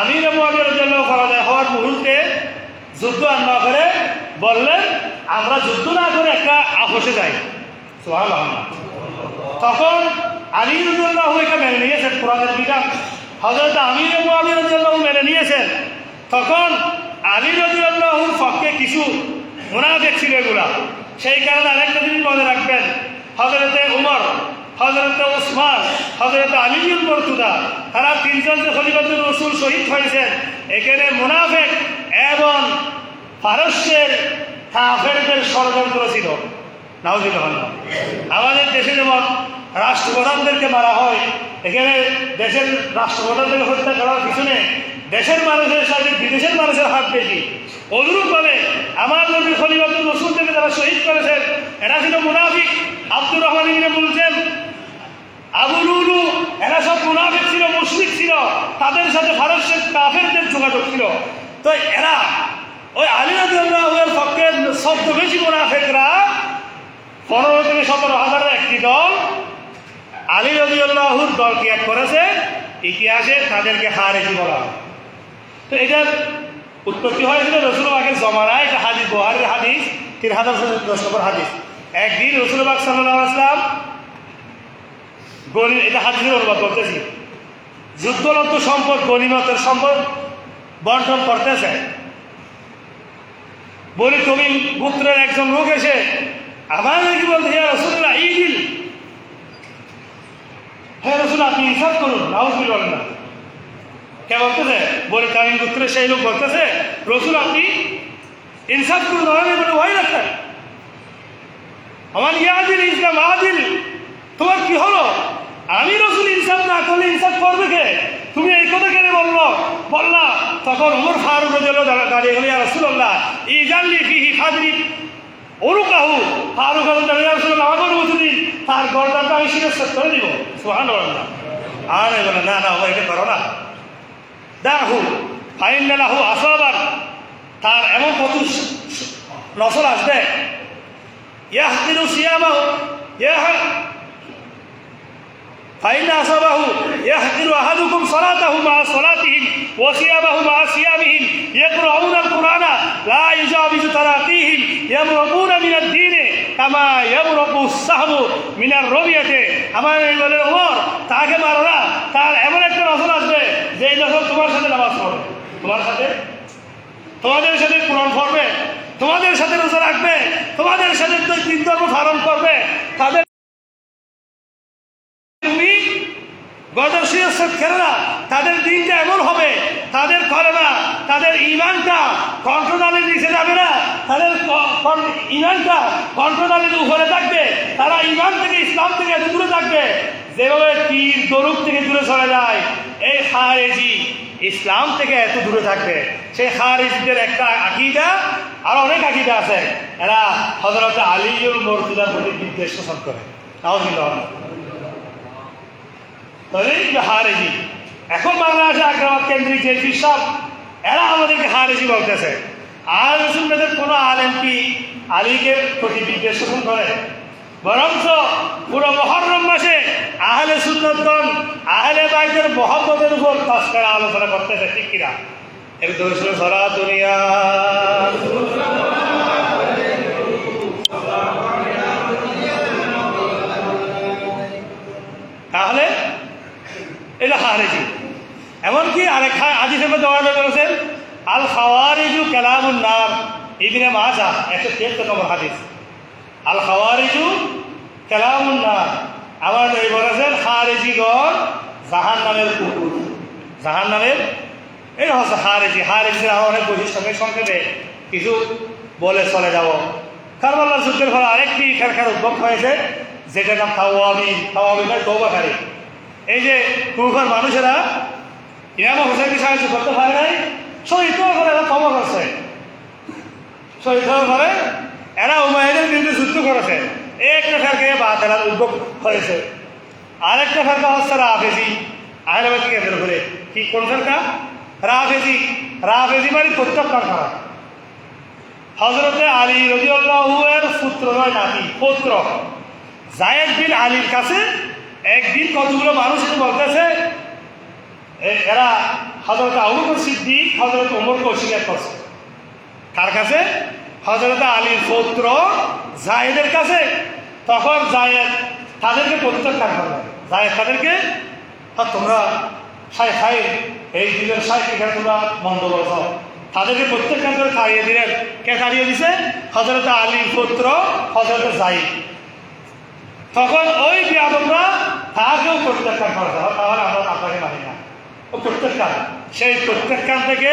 আমির মুআবিয়ার জন্য পরাজয় হওয়ার মুহূর্তে যুদ্ধ আর না করে বললেন, আমরা যুদ্ধ না করে একটা আপোষে যাই। সুবহানাল্লাহ। তখন আলী রাদিয়াল্লাহু এটা মেনে নিয়েছেন, কোরআনের বিধান হযরত আমির মুআবিয়া রাদিয়াল্লাহু মেনে নিয়েছেন। তখন আলী রাদিয়াল্লাহুর পক্ষে কিছু মুনাফিক ছিল এগুলা। সেই কারণে আরেকটা জিনিস মনে রাখবেন, হযরতে উমর, হযরতে ওসমান, হযরত আলীর মর্তুদা, তারা তিনজন যে খলিফাতুর রাসূল শহীদ হয়েছেন, এখানে মুনাফিক এবং পারস্যের কাফেরদের ষড়যন্ত্র ছিল। নাউজুবিল্লাহ। আমাদের দেশে যেমন রাষ্ট্রপ্রধানদেরকে মারা হয়, এখানে দেশের রাষ্ট্রপ্রধানদের হত্যা করার পিছনে দেশের মানুষের সাথে বিদেশের মানুষের হাত বেশি। অনুরূপভাবে আমার নবী খলিফাতুর রাসূল থেকে যারা শহীদ করেছেন, এরা ছিল মুনাফিক। আব্দুর রহমান ইবনে মুলজাম, আবু লুলু, এরা সব মুনাফিক ছিল, মুশরিক ছিল। তাদের সাথে পারস্যের কাফেরদের যোগাযোগ ছিল। তো এরা ওই আলী রাদিয়াল্লাহুর পক্ষে সবচেয়ে বেশি মুনাফিকরা 15 থেকে 17 হাজারের একটি দল আলী রাদিয়াল্লাহুর দল ত্যাগ করেছে। ইতিহাসে তাদেরকে খারেজি বলা হয়। তো এটার উৎপত্তি হয়েছিল রাসূলুল্লাহর জমানায়। এটা হাদিস, বুখারীর হাদিস, 3010 নম্বর হাদিস। একদিন রাসূলুল্লাহ সাল্লাল্লাহু আলাইহি ওয়াসাল্লাম এটা হাদিসের অনুবাদ করতেছি, যুদ্ধরত সম্পদ, গনিমতের সম্পদ বন্টন করতেছে। বলি তুমি গোত্রের একজন লোক এসে আমাদেরকে বলতে, হে রাসূলুল্লাহ ঈদিল, হে রাসূল আপনি ইনসাফ করুন। নাউজুবিল্লাহ বলেন না। কে বলতেছে? বলে তামিম গোত্রের সেই লোক বলতেছে, রাসূল আপনি ইনসাফ করুন। আমি বলে ওয়াই রাখেন আমার ইয়াদিল ইসলাম আদিল, তোমার কি হলো? আমি রাসূল ইনসাফ না করলে ইনসাফ করবে কে? তুমি এই কথা কেন বললা? তখন ওমর ফারুক রাদিয়াল্লাহু দাঁড়িয়ে গেল, ইয়া রাসূলুল্লাহ ইজাল্লি ফিহি ফাদরি উরুকাহু। ফারুক রাদিয়াল্লাহু ইয়া রাসূলুল্লাহ আমার অনুমতি দিন, তার গর্দানটা আমি শিরশ্ছেদ করে দিব। সুবহানাল্লাহ। আর বলে না না, ও এটা করো না, দাহু ফাইন্না লাহু আসাবান, তার এমন কত নসল আসবে, ইয়াহদিরু সিয়ামাহু فإن أصابه يحقر أحدكم صلاته مع صلاتهم وصيامه مع صيامهم يقرؤون القرآن لا يجاوز تراقيهم يمرقون من الدين كما يمرق السهم من الرمية। আমার বলে ওমর তাকে মারো না, তার এমন একটা নসল আসবে যে এই নসল তোমার সাথে নামাজ পড়বে, তোমাদের সাথে কোরআন পড়বে, তোমাদের সাথে রোজা রাখবে, তোমাদের সাথে দিন ধর্ম পালন করবে। তাদের তাদের দিনটা এমন হবে, তাদের কলেমা, তাদের ইমানটা কণ্ঠনালীর নিচে যাবে না, তাদের ইমানটা কণ্ঠনালীর উপরে থাকবে। তারা ইমান থেকে, ইসলাম থেকে এত দূরে থাকবে যেভাবে তীর দরুদ থেকে দূরে চলে যায়। এই খারেজি ইসলাম থেকে এত দূরে থাকবে। সেই খারেজিদের একটা আকীদা, আর অনেক আকীদা আছে, এরা হযরত আলীর মর্তুদার প্রতি বিদ্বেষ পোষণ করে। নাউজুবিল্লাহ। হারেজি এখন বাংলাদেশে আগ্রাবাদ কেন্দ্রিক যে সব এরা আমাদেরকে হারেজি বলতেছে। আর সুন্নাতের কোনো আলেম কি আলীকে প্রতি বিদ্বেষ পোষণ করে? বরঞ্চ পুরো মুহররম মাসে আহলে সুন্নাতগণ আহলে বাইতের মহব্বতের উপর তাসকারা আলোচনা করতেছে, ঠিক কিনা? এর দোষ সারা দুনিয়া তাহলে এটা খারেজি। এমনকি আরেক হাদিসে দেওয়া বলেছেন, আল খাওয়ারিজু কালামুন নার, ইবনে মাজাহ 173 নম্বর হাদিস। আল খাওয়ারিজু কালামুন নার, আমার নবী বলেছেন খারেজিগণ জাহান্নামের কুকুর। জাহান্নামের এটা হচ্ছে খারেজি। খারেজিরা অনেক বৈশিষ্ট্য, সংক্ষেপে কিছু বলে চলে যাব। কারবালার যুদ্ধের ফলে আরেকটি খেলার উদ্ভব হয়েছে, যেটার নাম তাওয়াবিন। তাওয়াবিন মানে তওবাকারী। এই যে কুফার মানুষেরা ইমাম হোসেনকে সাহায্য করতে পারে নাই, শহীদ করে এরা তওবা করছে, শহীদ হওয়ার পরে এরা উমাইয়াদের বিরুদ্ধে যুদ্ধ করেছে। একটা ফেরকে বাতিলের উদ্ভব হয়েছে। আরেকটা ফেরকা হচ্ছে রাফেজি, আহলে বাইতকে কেন্দ্র করে। কি কোন ফেরকা? রাফেজি। রাফেজি মানে প্রত্যাখ্যান করা। হযরতে আলী রাদিয়াল্লাহু এর পুত্র নয়, নাতি, পুত্র যায়েদ বিন আলীর কাছে একদিন কতগুলো মানুষ এসে বলতেছে, এরা হযরত আবু বকর সিদ্দিক হযরত ওমরকে অস্বীকার করছে। কার কাছে? হযরত আলীর পুত্র যায়েদের কাছে। তখন যায়েদ তাদেরকে প্রত্যাখ্যান করলেন। যায়েদ তাদেরকে, তোমরা খাই এই দুজন শাইখ এখানে তোমরা মন্দ বলছ, তাদেরকে প্রত্যাখ্যান করে তাড়িয়ে দিলেন। কে তাড়িয়ে দিছে? হযরত আলীর পুত্র হযরত যায়েদ। তখন ওই বিয়াদবরা তাকেও প্রত্যাখ্যান করেছে, তাহলে আমরা আপনাকে মানি না, ও প্রত্যাখ্যান। সেই প্রত্যাখ্যান থেকে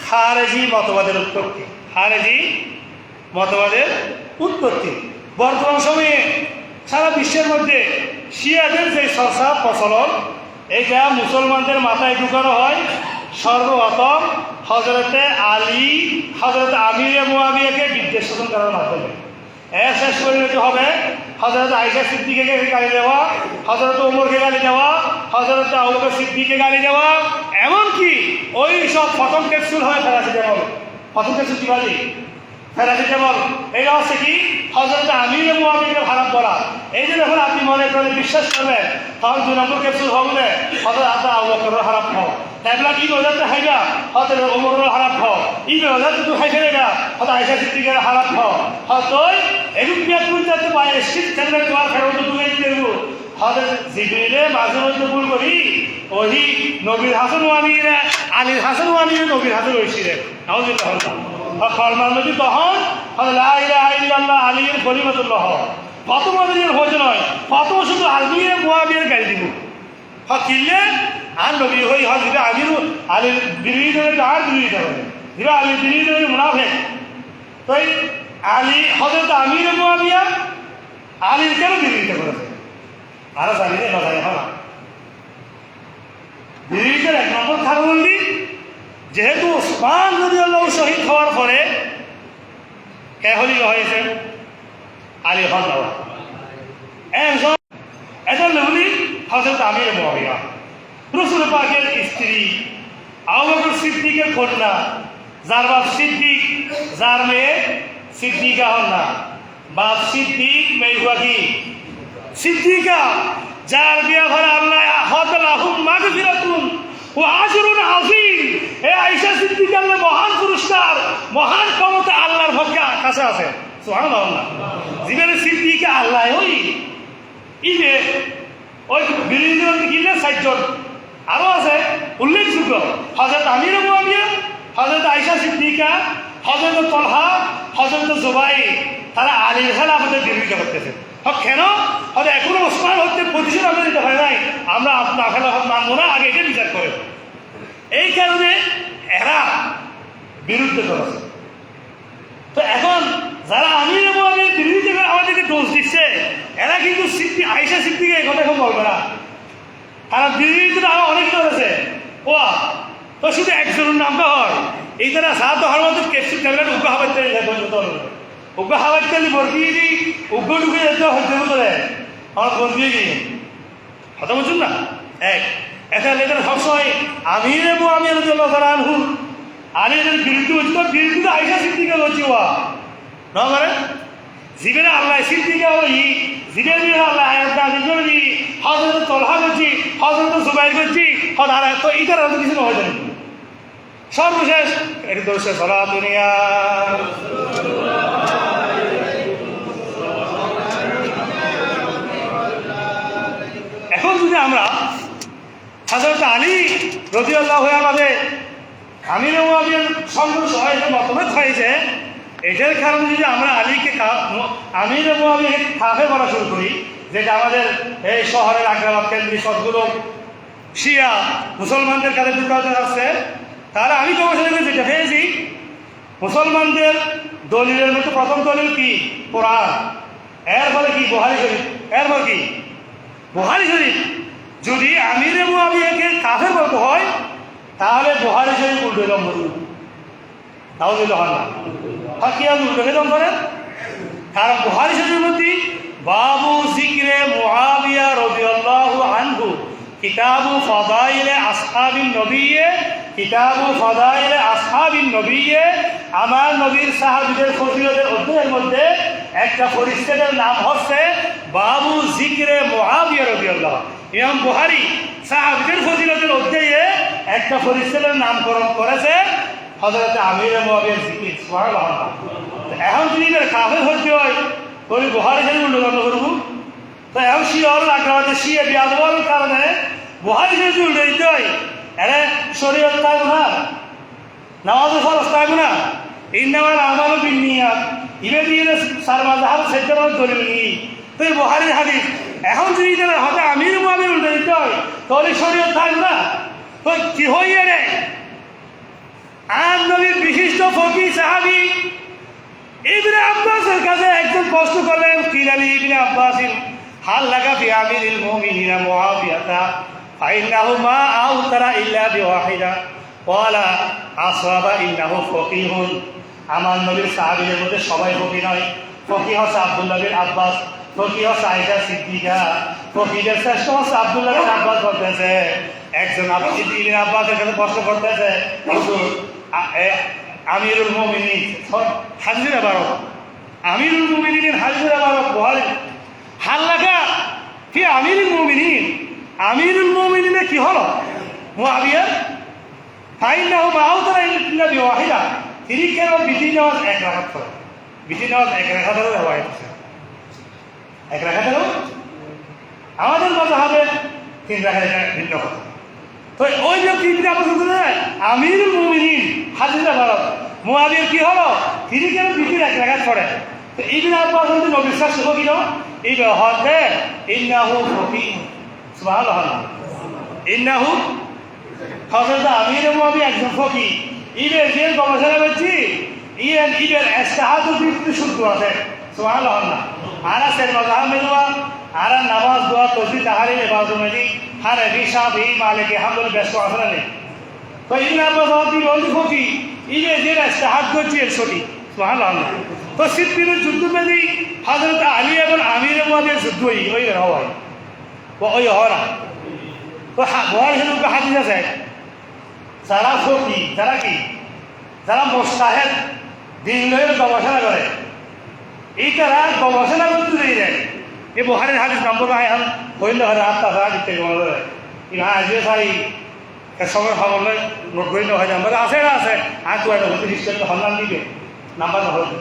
খারেজি মতবাদের উৎপত্তি। খারেজি মতবাদের উৎপত্তি। বর্তমান সময়ে সারা বিশ্বের মধ্যে শিয়াদের যে চর্চা প্রচলন, এটা মুসলমানদের মাথায় ঢুকানো হয় সর্বপ্রথম হযরতে আলী, হযরত আমিরে মুআবিয়াকে বিদ্বেষ সাধন করার মাধ্যমে। এর শেষ পরিণত হবে হযরত আয়েশা সিদ্দিকাকে গালি দেওয়া, হযরত ওমরকে গালি দেওয়া, হযরত আবু বকর সিদ্দিককে গালি দেওয়া, এমনকি ওই সব প্রথম ক্যাপসুল হয় প্যারাসিটামল। প্রথম ক্যাপসুল কি বাজি? প্যারাসিটামল। এটা হচ্ছে কি? হযরত আমিরে মুআবিয়াকে খারাপ বলা। এই যে যখন আপনি মনে করে বিশ্বাস করবেন, তখন 2 নম্বর ক্যাপসুল হবে হযরত আবু বকরের খারাপ হও। ট্যাবলেট ই রোজাতে খাইবা, হযরত ওমরের খারাপ হও। ই রোজাতে তুই খাইতে না, হযরত আয়েশা সিদ্দিকের খারাপ হও। হয়তো এরূপ বিয়াত করতে পারে, স্টিক ট্যাবলেট তোমার ফেরত তুলে দিতে দেবো। হযরত জিবরিলে মাঝে মধ্যে ভুল করি, ওই নবীর হাসান ওয়ানিরে, আলীর হাসান ওয়ানিরে নবীর হাসান হয়েছিলেন। নাউজুবিল্লাহ। ফরমান নবী তখন লা ইলাহা ইল্লাল্লাহ আলীর খলিফাতুল্লাহ। প্রথম নবীর ভোজ নয়, প্রথম শুধু আলীর মুআবিয়ার গালি দিব। কিনলে আর নবী হই হযরত আলীর বিরোধিতা আর বিরোধিতা করে দিবা, আলীর বিরোধিতা মুনাফিক। তাই আলী হযরত আমির মুআবিয়া আলীর কেন বিরোধিতা করেছে? আরো জানি না, জানি না। বিরোধিতার 1 নম্বর কারণ হল যেহেতু ওসমান রাদিয়াল্লাহু শহীদ হওয়ার পরে কে খলিফা হয়েছে? আলী হন বাবা। একজন হলি হযরত আমির মুআবিয়া, রাসূল পাকের স্ত্রী, আবু বকর সিদ্দিকের কন্যা, যার বাপ সিদ্দিক, যার মেয়ে সিদ্দিকা হন না। বাপ সিদ্দিক, মেয়ে কি সিদ্দিকা, যার বিয়া ভরা আল্লাহ হাদালাহুম মাগফিরাতুন ওয়া আজরুন আযীম। এই আয়েশা সিদ্দিকার মহান পুরস্কার, মহান ক্ষমতা আল্লাহর কাছে আছে। সুবহানাল্লাহ। জীবনে সিদ্দিকা আল্লাহ ওই ইবে ওই বিরোধী কিনলে 4 জন আরো আছে উল্লেখযোগ্য। হযরত আমির মুআবিয়া, হযরত আয়েশা সিদ্দিকা, হযরত তালহা, হযরত জুবাইর, তারা আলীর খেলাফতের বিরোধিতা করতেছে। কেন? হয়তো এখনো ওসমান হচ্ছে প্রতিশোধ আমরা দিতে হয় নাই, আমরা আপনার খেলাফত মানবো না, আগে এটা বিচার করে। এই কারণে এরা বিরুদ্ধে করেছে। তো এখন যারা আমির মুআবিয়ার বিরোধিতা করে আমাদেরকে দোষ দিচ্ছে, এরা কিন্তু আয়েশা সিদ্দিকা এই কথা এখন বলবে না। তারা বিরোধিতা অনেক করেছে। ও তো শুধু একজনের নামটা হয় এই তারা সাহায্য হওয়ার মধ্যে ক্যাপসুল ট্যাবলেট উগ্র হাবাইতে উগ্র হাবাইতে বরকিয়ে দিই, উগ্র ঢুকে যেতে হইতে করে আমার ফোন দিয়ে গিয়ে কথা বলছেন না। এখন এদের সবসময় আমিরে মুআবিয়া রাদিয়াল্লাহু তাআলা আনহু আলীর বিরুদ্ধে হচ্ছে, বিরুদ্ধে আয়েশা সিদ্দিকা হচ্ছে ওয়া না মানে জীবনে আল্লাহ সিদ্দিকা ওই জীবনে আল্লাহ আয়াত নাযিল করেছি, হযরত তালহা করছি, হযরত জুবাইর করছি, হযরত তো ইতার আর কিছু হয় না। সর্বশেষ এর দোষে সালাত দুনিয়া এখন যদি আমরা হযরত আলী রাদিয়াল্লাহু আনহু আমির মুআবিয়ার সঙ্গে সহায়তা মতভেদ হয়েছে, এটার কারণে যদি আমরা আলীকে আমির মুআবিয়াকে কাফের বলা শুরু করি, যেটা আমাদের এই শহরের আগ্রাবাদ কেন্দ্রিক সবগুলো শিয়া মুসলমানদের কাছে ঢুকাতে আসছে, তাহলে আমি গবেষণা যেটা পেয়েছি, মুসলমানদের দলিলের মধ্যে প্রথম দলিল কি? কোরআন। এরপরে কি? বুখারী শরীফ। এরপর কি? বুখারী শরীফ। যদি আমিরে মুআবিয়াকে কাফের বলতে হয়, তাহলে বুখারী শরীফ উল্টে দম করুন, তাও দিল হয় না। কি আর উল্টে দম করেন? কারণ বুখারী শরীফের মধ্যে বাবু যিকরে মুআবিয়া রাদিয়াল্লাহু আনহু কিতাবু ফাদাইলে আসহাবিন নবী কিতাবু ফাদাইল আসহাবিন নবিয়ে, আমার নবীর সাহাবীদের ফজিলতের অধ্যায়ের মধ্যে একটা ফরিস্তাদের নাম হচ্ছে বাবু জিকরে মুআবিয়া রাদিয়াল্লাহু। ইমাম বুখারী সাহাবীদের ফজিলতের অধ্যায়ে একটা ফরিস্তাদের নামকরণ করেছে হযরত আমির মুআবিয়ার জিকির। সুবহানাল্লাহ। এখন যদি কাফের হতে হয় ওই বুখারী শরীফ উল্লেখ করব, তো এখন শিওর আগ্রাবাদে শিয়ে বিয়াদবার কারণে বুখারী শরীফ উল্লেখ দিতে হয়। এরা শরীয়ত তাই না, নামাজ ফরজ তাই না, ইন্নামাল আমালু বিন্নিয়াত, ইবে দিয়ে সার মাযহাব সেটার দলিল নেই। তো এই বুখারীর হাদিস এখন যদি তারা হতে আমির মুআবিয়া উল্লেখ দিতে হয় তাহলে শরীয়ত তাই না। তো কি হইয়ে রে আর নবীর বিশিষ্ট ফকিহ সাহাবী ইবনে আব্বাসের কাছে একজন প্রশ্ন করলেন, কিলালি ইবনে আব্বাসিন হাল লাগা ফি আমিরিল মুমিনিনা মুআবিয়াতা ফাইন্নাহু মা আউতারা ইল্লা বিওয়াহিদা ক্বালা আসওয়াবা ইন্নাহু ফকিহুন। আমার নবীর সাহাবীদের মধ্যে সবাই ফকিহ নয়। ফকিহ হচ্ছে আব্দুল্লাহ বিন আব্বাস, ফকিহ হচ্ছে আয়েশা সিদ্দিকা, ফকিহের শ্রেষ্ঠ হচ্ছে আব্দুল্লাহ বিন আব্বাস। বলতেছে একজন ইবনে আব্বাসের কাছে প্রশ্ন করতেছে, আমিরুল মুমিনিন হাদিসের ইবারত, আমিরুল মুমিনিনের হাদিসের ইবারত বুখারী হাল্লাকা কি আমিরুল মুমিনিন, আমিরুল মুমিনিনের কি হলো মুআবিয়া ফাইন্নাহু মাউতারা ইল্লা বিওয়াহিদা, তিনি কেন বিধি নামাজ এক রাকাত পড়েন, বিধি নামাজ এক রাকাতেরও হয়, এক রাকাতেরও আমাদের মাযহাবে 3 রাকাতের ভিন্ন কথা। তো ওই যে তিনটা বছর আমিরুল মুমিনিন হাদিসের ইবারত মুআবিয়ার কি হলো, তিনি কেন বিধির এক রাকাত পড়েন। তো ইবনে আব্বাস হচ্ছে নবীর শ্রেষ্ঠ ফকিহ, এই হতে ইন্নাহু ফকিহ। সুবহানাল্লাহ। ইন্নাহু হযরত আমির মুআবিয়া একজন ফকিহ। ইবে যে গবেষণা করছি ইবের ইস্তাহাদু বিক্রি শুরু আছে। সুবহানাল্লাহ। আরা সের মাযহাব মেলুয়া আরা নামাজ দোয়া তসবিহ তাহলিল ইবাদত মেদি হানাফি শাফি মালিকি হাম্বলি ব্যস্ত আসলে নেই। তো ইবনে আব্বাস হতে বলতে ফকিহ ইবে যে ইস্তাহাদ করছে এর সঠিক। সুবহানাল্লাহ। তো সিদ্দিনের যুদ্ধ মেদি হযরত আলী এবং আমির মুআবিয়ার যুদ্ধ ওই হয় ওই হয় না। তো বুখারী শরীফে হাদিস আছে, যারা ফকিহ, যারা কি, যারা মুজতাহিদ দিন লয়ে গবেষণা করে, এই তারা গবেষণা করতে দেয়। এই বুখারীর হাদিস নম্বর এখন হইল হয় আত্মা তারা দিতে গেলে ইহা আজিও সারি সময় খবর নয় নোট করে নেওয়া হয় নাম্বার আছে না আছে আর তো একটা হতে হিস্ট্রি সন্ধান দিবে নাম্বার না হইবে।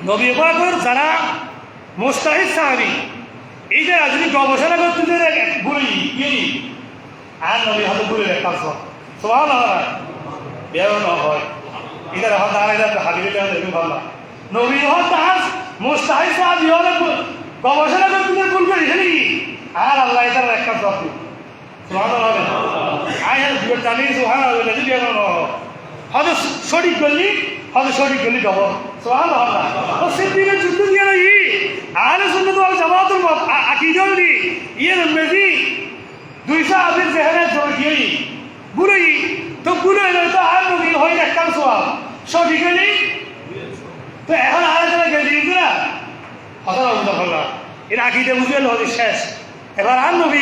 নবী পাকের যারা মুজতাহিদ সাহাবী এই যে যদি গবেষণা করতে ভুলি গেলি আর নবী হয়তো ভুলে দেখতাম সুবহানাল্লাহ বেরো না হয় এদের হয়তো আর এটা হাবিবে দেখুন ভালো নবী হয়তো আজ মুজতাহিদ সাহাবী হলে গবেষণা করতে ভুল করি হেলি আর আল্লাহ এটার একটা তত্ত্ব সুবহানাল্লাহ আয় আর জানি সুবহানাল্লাহ যদি বেরো না হয়তো সঠিক করলি হয়তো সঠিক করলি ডবল সুবহানাল্লাহ। তো সিদ্দিকের যুদ্ধ দিয়ে নাই আহলে সুন্নাত ওয়াল জামাতের আকীদা দি ইয়ে মেজি 200 আবির জেহেনে জড় গিয়ে বুড়ি তো বুড়ি তো আর নবী হয় একটা সওয়াব সঠিক নেই। তো এখন আর যারা গেলি না হযরত আল্লাহ এর আকীদা বুঝে হলো শেষ। এবার আর নবী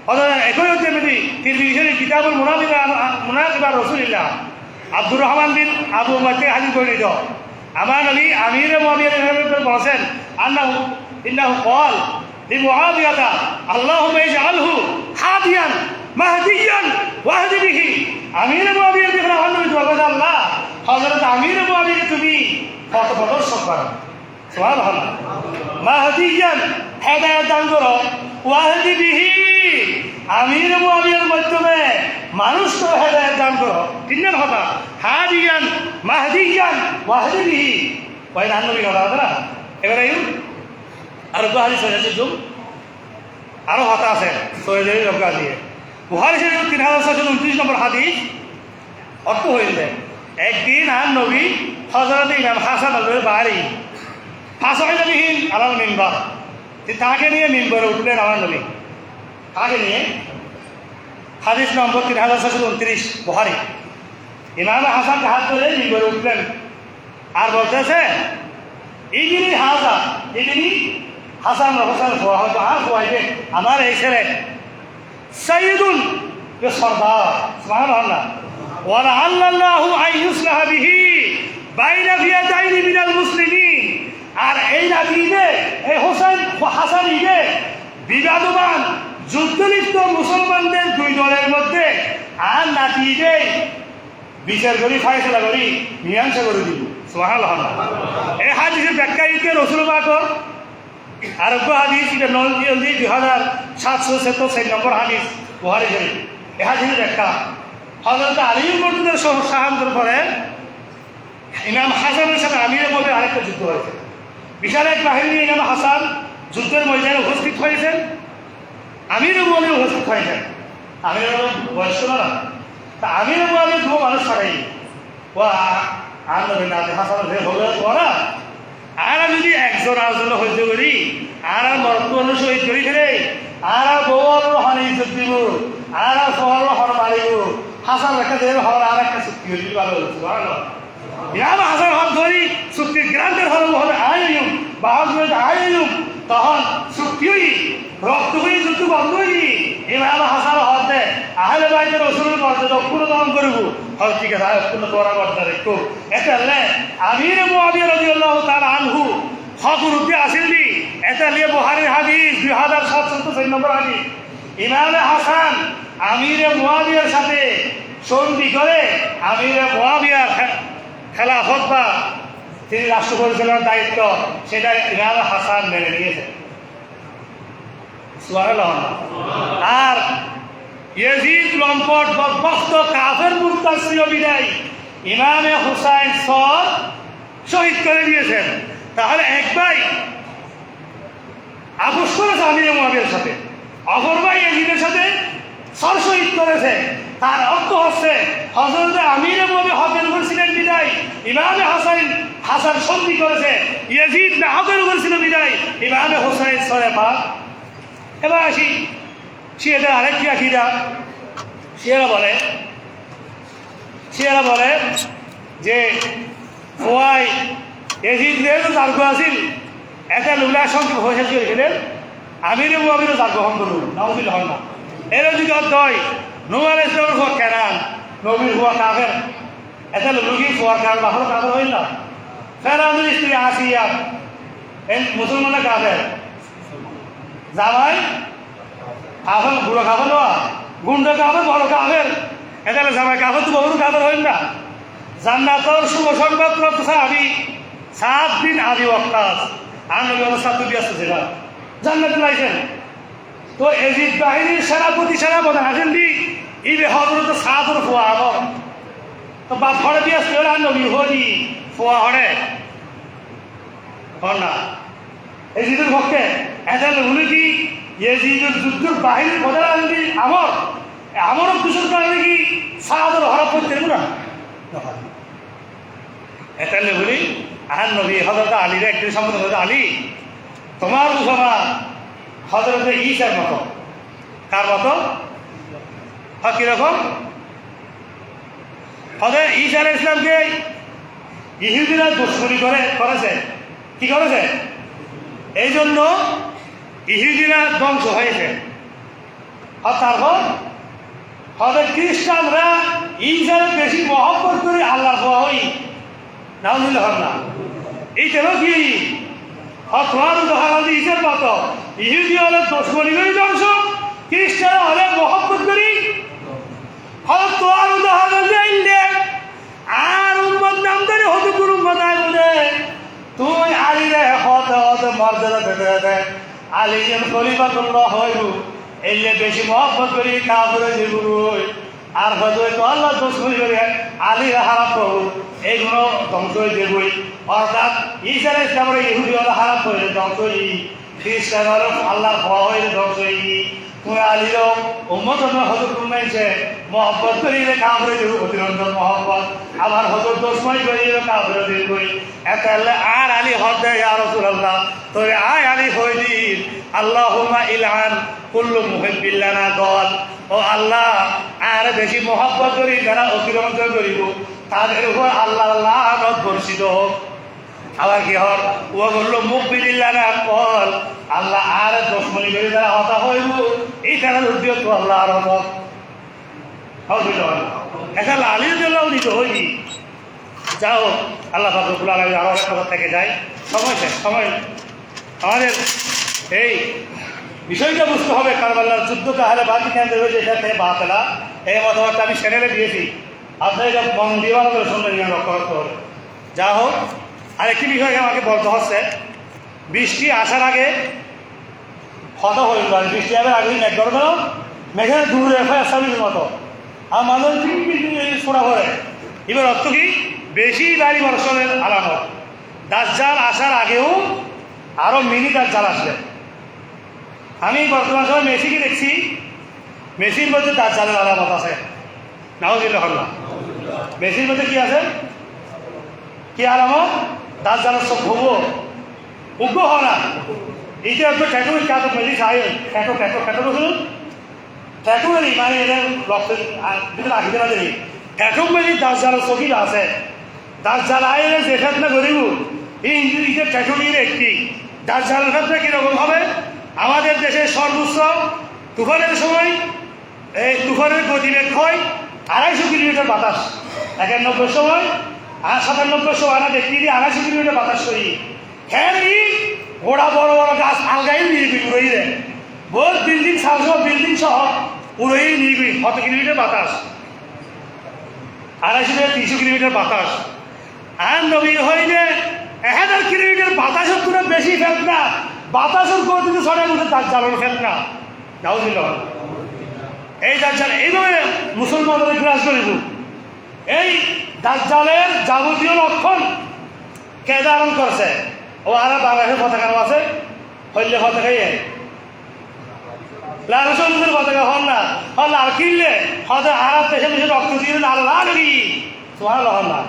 হযরত একই হতে মেজি তিরমিজির কিতাবুল মুনাফিকা রাসূলুল্লাহ আব্দুর রহমান বিন আবু বকর হাদিস বর্ণিত আমার নবী আমির মুআবিয়া বলেছেন আন্নাহু ইন্নাহু ক্বাল লিমুআবিয়াতা আল্লাহুম্মা ইজআলহু হাদিয়ান মাহদিয়ান ওয়াহদি বিহি। আমির মুআবিয়া যখন আমার নবী দোয়া করেন আল্লাহ হযরত আমির মুআবিয়া তুমি পথ প্রদর্শক করো সুবহানাল্লাহ মাহদিয়ান হেদায়েত দান করো ওয়াহদি বিহি আমির মুআবিয়ার মাধ্যমে মানুষকে হেদায়েত দান করো তিনজন কথা হাদিয়ান মাহদিয়ান ওয়াহদি বিহি ওই নাম নবী কথা আছে না। এবারে আর বুখারী শরীফে যুগ আরো কথা আছে সৈয়দের লোকা দিয়ে বুখারী শরীফ 3629 নম্বর হাদিস অর্থ হইলে একদিন আর নবী হযরত ইমাম হাসান আল বাড়ি ফাসাইলাবিহীন আলাল মিম্বার তাকে নিয়ে মিম্বরে উঠলেন আমার নবী তাকে নিয়ে হাদিস নম্বর 3629 বুখারী ইমাম হাসানকে হাত ধরে মিম্বরে উঠলেন আর বলতেছে ইগিনি হাসা ইগিনি হাসান হোসেন হয়তো আর খোয়াইবে আমার এই ছেলে সৈয়দুন সর্দার সুবহানাল্লাহ ওয়ালা আল্লাহু আইয়ুসলাহ বিহি বাইনা ফিয়াতাইনি মিনাল মুসলিমিন। আর এই নাতিকে এই হোসেন হাসান ইকে বিবাদমান যুদ্ধলিপ্ত মুসলমানদের দুই দলের মধ্যে আর নাতিকে বিচার করি ফায়সালা করি মীমাংসা করে দিব সুবহানাল্লাহ। এই হাদিসের ব্যাখ্যা ইতে রাসূল পাকর আরব্য হাদিস এটা 2776 নম্বর হাদিস বুখারী শরীফ। এই হাদিসের ব্যাখ্যা হযরত আলীর মর্যাদার শাহাদাতের পরে ইমাম হাসানের সাথে আমিরের মধ্যে আরেকটা যুদ্ধ হয়েছে। বিশাল এক বাহিনী ইমাম হাসান যুদ্ধের ময়দানে উপস্থিত হয়েছেন, আমিরের মধ্যে উপস্থিত হয়েছেন। আমিরের বয়স্ক না, তা আমিরের মধ্যে দু মানুষ ছাড়াই ও আন্দোলন হাসান হলে পড়া আর যদি একজন আরেকজন হইতে করি আর মরণ শহীদ করি ফেলে আর বউর হন ইজ্জত দিব আর শহর হন মারিব হাসান রেখা দেব হওয়ার আর একটা চুক্তি হইল ভালো হচ্ছে ভালো ইমাম হাসান হক ধরি চুক্তির গ্রান্টের হল হলে আইম বাহাদুর আইম তখন চুক্তি হই রক্ত হয়ে যুদ্ধ বন্ধ হই ইমাম হাসান হতে আহলে বাইতের রসুলের মর্যাদা অক্ষুণ্ণ দমন করব। হল ঠিক আছে অক্ষুণ্ণ করা মর্যাদা একটু এটা আমির মুআবিয়া রাদিয়াল্লাহু তাআলা আনহু হকুর উদ্দে আসেননি এটা নিয়ে বুখারীর হাদিস 2774 নম্বর হাদিস। ইমাম হাসান আমিরে মুআবিয়ার সাথে সন্ধি করে আমিরে মুআবিয়ার খেলাফত বা তিনি রাষ্ট্র পরিচালনার দায়িত্ব সেটা ইমাম হাসান মেনে নিয়েছেন সুবহানাল্লাহ। আর ইয়াজিদ লম্পট বদবখ্ত কাফের মুরতাদ ছিল বিদায় ইমামে হুসাইন সব শহীদ করে দিয়েছেন। তাহলে এক ভাই আপোষ করেছে আমিরে মুআবিয়ার সাথে, অপর ভাই ইয়াজিদের সাথে সর শহীদ করেছে। তার অর্থ হচ্ছে হযরত আমিরে মুআবিয়া হকের উপর ছিলেন বিদায় ইমামে হাসান সন্ধি করেছে, ইয়াজিদ না হকের উপর ছিল বিদায় ইমামে হুসাইন সরে পাক। এবার আসি শিয়াদের আরেকটি আকিদা। শিয়ারা বলে যে ওয়াই এজিদের যার্গ আছিল এটা লুলা সংখ্যক হয়ে করেছিলেন আমিরে মুআবিয়ারও যার গ্রহণ করুন নবীল হন না। এর যদি অর্থ হয় নূহ আলাইহিস সালামের হওয়া কেরান নবীর হওয়া কাফের এটা লুকি হওয়ার কারণ বাহর কাফের হইল না। ফেরাউনের স্ত্রী আসিয়া মুসলমানের কাফের জামাই কাফের বুড়ো কাফের হওয়া গুন্ড কাফের বড় কাফের এটা জামাই কাফের তো বড় কাফের হইল না। জান্নাতর শুভ সংবাদ প্রাপ্ত সাহাবী সাত বিন আবি ওয়াক্কাস আর নবী সাত বিয়াস ছিল জান্নাতে লাইছেন। তো এজিদ বাহিনীর সেনাপতি আছেন দি ইবে হযরত সাদর ফুয়া আমর তো বাপ হরে বিয়াস করে আর নবী হরি ফুয়া হরে হন না এজিদের পক্ষে এটা হলে কি এজিদের যুদ্ধের বাহিনীর প্রধান আনবি আমর দুশোর কারণে কি সাদর হরা পড়তে না এটা বলি আর নবী হযরত আলীর একদিন সম্বোধন হযরত আলী তোমার মুসলমান হযরত ঈসার মতো। কার মতো? কিরকম? হযরত ঈসা আলাইহিস সালামকে ইহুদিরা দুশমনি করেছে কি করেছে এই জন্য ইহুদিরা ধ্বংস হয়েছে। আর তারপর হযরত খ্রিস্টানরা ঈসার বেশি মহব্বত করে আল্লাহর হওয়া হই নাউজুবিল্লাহ হন না। এই কেন কি তোমার উদাহরণ ঈসার মতো ইহুদি হলে দুশমনি করি ধ্বংস, খ্রিস্টান হলে মহব্বত করি তোমার উদাহরণ দিলে আর উম্মত নামদারি হতে কোনো কথাই বলে তুই আলীরে হতে হতে মর্যাদা পেতে পেতে আলী যেন খলিফাতুল্লাহ হইব এই যে বেশি মহব্বত করি কাফেরে জীবন আর হয়তো আল্লাহ দুশমনি করে আলীর হারাপ করব এইগুলো ধ্বংস হয়ে যাবই। অর্থাৎ ঈসা আলাইহিস সালামের ইহুদি হলে হারাপ হয়ে ধ্বংস হই, খ্রিস্টান হলে আল্লাহর ভয় হয়ে ধ্বংস হই। তুমি আলীর উম্মত হজর কমাইছে মহব্বত করিলে কাফেরে দিব অতিরঞ্জন মহব্বত আবার হজর দুশমনি করিলে কাফেরে দিবই। এত আর আলী হদ দেয় ইয়া রাসূলুল্লাহ তোরে আয় আলী হই দিন আল্লাহুম্মা ইলআন কুল্লু মুহিব্বিল্লানা দল ও আল্লাহ আর বেশি মহব্বত করি যারা অতিরঞ্জন করিব তাদের উপর আল্লাহ লানত বর্ষিত হোক। আবার কি হর ও বললো মুখ বিলিল্লা না কল আল্লাহ আর দুশমনি করে যারা হতা হইব এই তারা উদ্যোগ তো আল্লাহ আর হত এখন আলীর জন্য উনি তো হইনি। যা হোক, আল্লাহ ফাকরুল আলমী আরও একটা কথা থেকে যায়। সময় শেষ, সময় আমাদের এই বিষয়টা বুঝতে হবে। কারবালার যুদ্ধটা হলে বাকি কেন্দ্র হয়েছে এটা থেকে বাতেলা, এই মতামতটা আমি চ্যানেলে দিয়েছি। আপনার এটা মন দিয়ে ভালো করে শুনবেন, নিয়ে রক্ষা করতে হবে। যা হোক, আরেকটি বিষয় আমাকে বলতে হচ্ছে, বৃষ্টি আসার আগে হত হইল, বৃষ্টি আসার আগে মেঘ ধরবে না, মেঘের দূরে সাবির মতো আর মানুষ ছোড়া করে। এবার অর্থ কি? বেশি বাড়ি বর্ষণের আলামত। দাজ্জাল আসার আগেও আরও মিনি দাজ্জাল আসবে। আমি বর্তমান সময় মেসিকে দেখছি, মেসির মধ্যে দাজ্জালের আলামত আছে। নাউজুবিল্লাহ। মেসির মধ্যে কি আছে? কি আলামত? দাজ্জালের সব ভুবো উগ্র হয় না। এইটা একটু ট্যাটু কাটো মেজি খাই ট্যাটো ট্যাটো ট্যাটো বলুন ট্যাটুয়েরই মানে এটা রক্ত রাখিতে না দেরি ট্যাটু মেজি দাজ্জালের চকির আছে। দাজ্জাল আইলে যে ফেতনা করিব এই ইংরেজিতে ট্যাটু নিয়ে একটি দাজ্জালের ফেতনা কীরকম হবে? আমাদের দেশের সর্বোচ্চ তুফানের সময় এই তুফানের গতিবেগ হয় 250 কিলোমিটার বাতাস। 91 সময় আর 97 সময় আমরা দেখি 250 কিলোমিটার বাতাস করি। হ্যাঁ, ওরা বড় বড় গাছ আলগাই নিয়ে গই উড়াই দেয়, বহুত বিল্ডিং সাজো বিল্ডিং সহ উড়াই নিয়ে গই। কত কিলোমিটার বাতাস? 250 থেকে 300 কিলোমিটার বাতাস। আর নবী হইলে 1000 কিলোমিটার বাতাসের তুলে বেশি ফেলত না। বাতাসের গতিতে ছড়াই মধ্যে দাজ্জালের ফেলত না। নাউজুবিল্লাহ। এই দাজ্জাল এইভাবে মুসলমানদের গ্রাস করিব। এই দাজ্জালের যাবতীয় লক্ষণ কে ধারণ করছে? ও আর বাংলাদেশের পতাকা আছে, হইলে পতাকাই লাল সবুজের পতাকা হন না, লাল কিনলে হয়তো আর দেশে দেশে রক্ত দিয়ে লাল লাল তোমার হন না,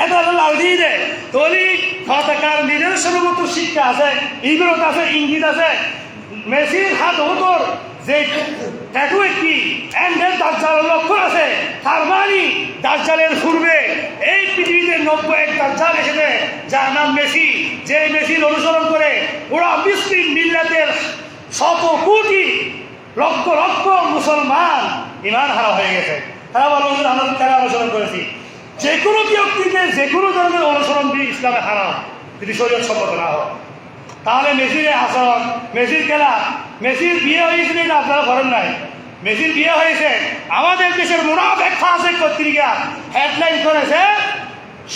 এত লাল দিয়ে দেয়। তলি পতাকার নিজের সর্বত শিক্ষা আছে, ইংরেজ আছে, ইঙ্গিত আছে। মেসির হাত হতোর যে ট্যাটু একটি এন্ডের দাজ্জালের লক্ষণ আছে, তার মানে দাজ্জালের পূর্বে এই পৃথিবীতে 91 দাজ্জাল এসেছে যার নাম মেসি। যে মেসির অনুসরণ করে ওরা মুসলিম মিল্লাতের শত কোটি লক্ষ লক্ষ মুসলমান ইমান হারা হয়ে গেছে। তারা বলো আমরা তারা অনুসরণ করেছি। যে কোনো ব্যক্তিকে যে কোনো ধরনের অনুসরণ দিয়ে ইসলামে হারাম, যদি শরীয়ত সম্মত না হয়। তাহলে মেসির আচরণ, মেসির খেলা, মেসির বিয়ে হয়েছিল এটা আপনারা করেন নাই। মেসির বিয়ে হয়েছে, আমাদের দেশের মুনাফেক ফাসেক পত্রিকা হেডলাইন করেছে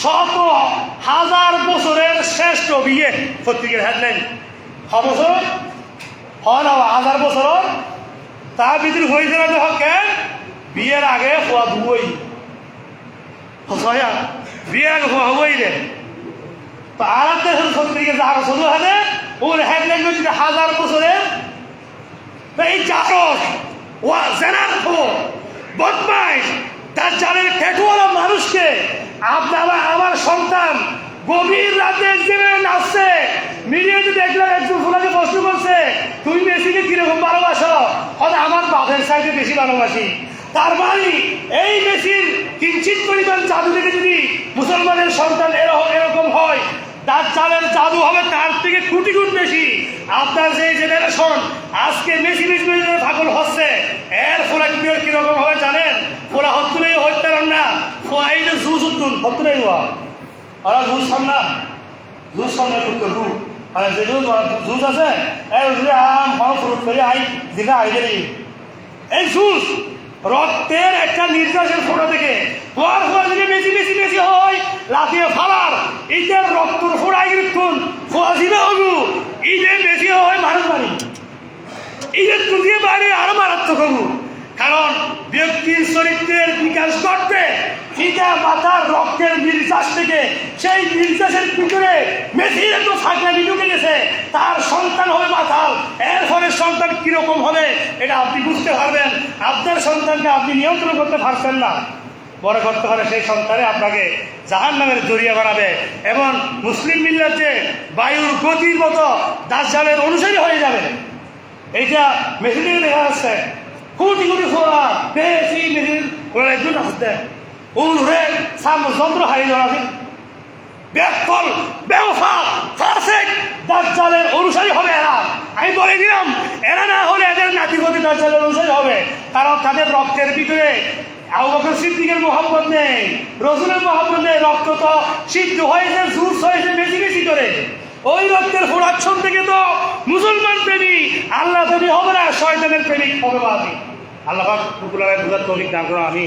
100,000 বছরের শ্রেষ্ঠ বিয়ে। পত্রিকার হেডলাইন বছর হয় না 1000 বছর, তার ভিতরে হয়েছে না কেন? বিয়ের আগে হওয়া দুই বিয়ের আগে হওয়া হবই রে। তো আর দেশের পত্রিকা যার শুরু হবে ওর হেডলাইন হচ্ছে 1000 বছরের এই জারস ও জেনার বদমাইশ দাজ্জালের ট্যাটুওয়ালা মানুষকে আপনারা আমার সন্তান গভীর রাতে জেনে নাচছে। মিডিয়াতে দেখলাম একজন ফোনাকে প্রশ্ন করছে, তুমি মেসিকে কিরকম ভালোবাসো? হয়তো আমার বাপের সাইডে বেশি ভালোবাসি। তার মানে এই মেসির কিঞ্চিত পরিমাণ জাদু থেকে যদি মুসলমানের সন্তান এরকম হয়, দাজ্জালের জাদু হবে তার থেকে কোটি গুণ বেশি। আপনার যে জেনারেশন আজকে মেসি মেসি পাগল হচ্ছে, এর ফলে কিরকম হবে জানেন? ওরা হত্তুলেই হতে পারেন না, এই যে জুজ উত্তুন হত্তুলেই হওয়া ওরা জুজ সামনা জুজ সামনে করতে রু মানে যে জুজ আছে আম ফ্রুট করে আই দিঘা আই গেলি এই জুজ রক্তের একটা নির্যাসের ফোটা থেকে হওয়ার পর যদি বেশি বেশি বেশি হয় লাফিয়ে ফালার এইটার রক্তর ফোড়াই কিন্তু ফোয়াজিবে হবু এই যে বেশি হয় মানুষ বাড়ি এই যে তুলিয়ে বাড়ি আরো মারাত্মক হবু। কারণ ব্যক্তির চরিত্রের বিকাশ ঘটবে ফিটা মাথার রক্তের নির্যাস থেকে। সেই নির্যাসের ভিতরে মেসির একটু ফাঁকলামি ঢুকে গেছে, তার সন্তান হবে মাথাল। এর ফলে সন্তান কিরকম হবে এটা আপনি বুঝতে পারবেন। আপনার সন্তানকে আপনি নিয়ন্ত্রণ করতে পারছেন না, বড় করতে পারে সেই সন্তানে আপনাকে জাহান্নামের জড়িয়ে বানাবে এবং মুসলিম মিল্লাতে বায়ুর গতির মতো দাজ্জালের অনুসারী হয়ে যাবে। এইটা মেশিনে দেখা যাচ্ছে কোটি কোটি ফোড়া বেশি মেশিন ওরা একজন আসতে উড়ে যন্ত্র হারিয়ে দেওয়া ব্যাকফল ব্যবসা ফাসেক দাজ্জালের অনুসারী হবে এরা। আমি বলে দিলাম এরা না হলে এদের নাতিগতি দাজ্জালের অনুসারী হবে, কারণ তাদের রক্তের ভিতরে আবু বকর সিদ্দিকের মোহাম্মত নেই, রসুলের মোহাম্মত নেই, রক্ত তো সিদ্ধ হয়েছে, জুস হয়েছে বেশি বেশি করে। ওই রক্তের ফোড়াচ্ছন থেকে তো মুসলমান প্রেমিক আল্লাহ প্রেমিক হবে না, শয়তানের প্রেমিক হবে। আল্লাহ বুঝার তৌফিক দান করো। আমি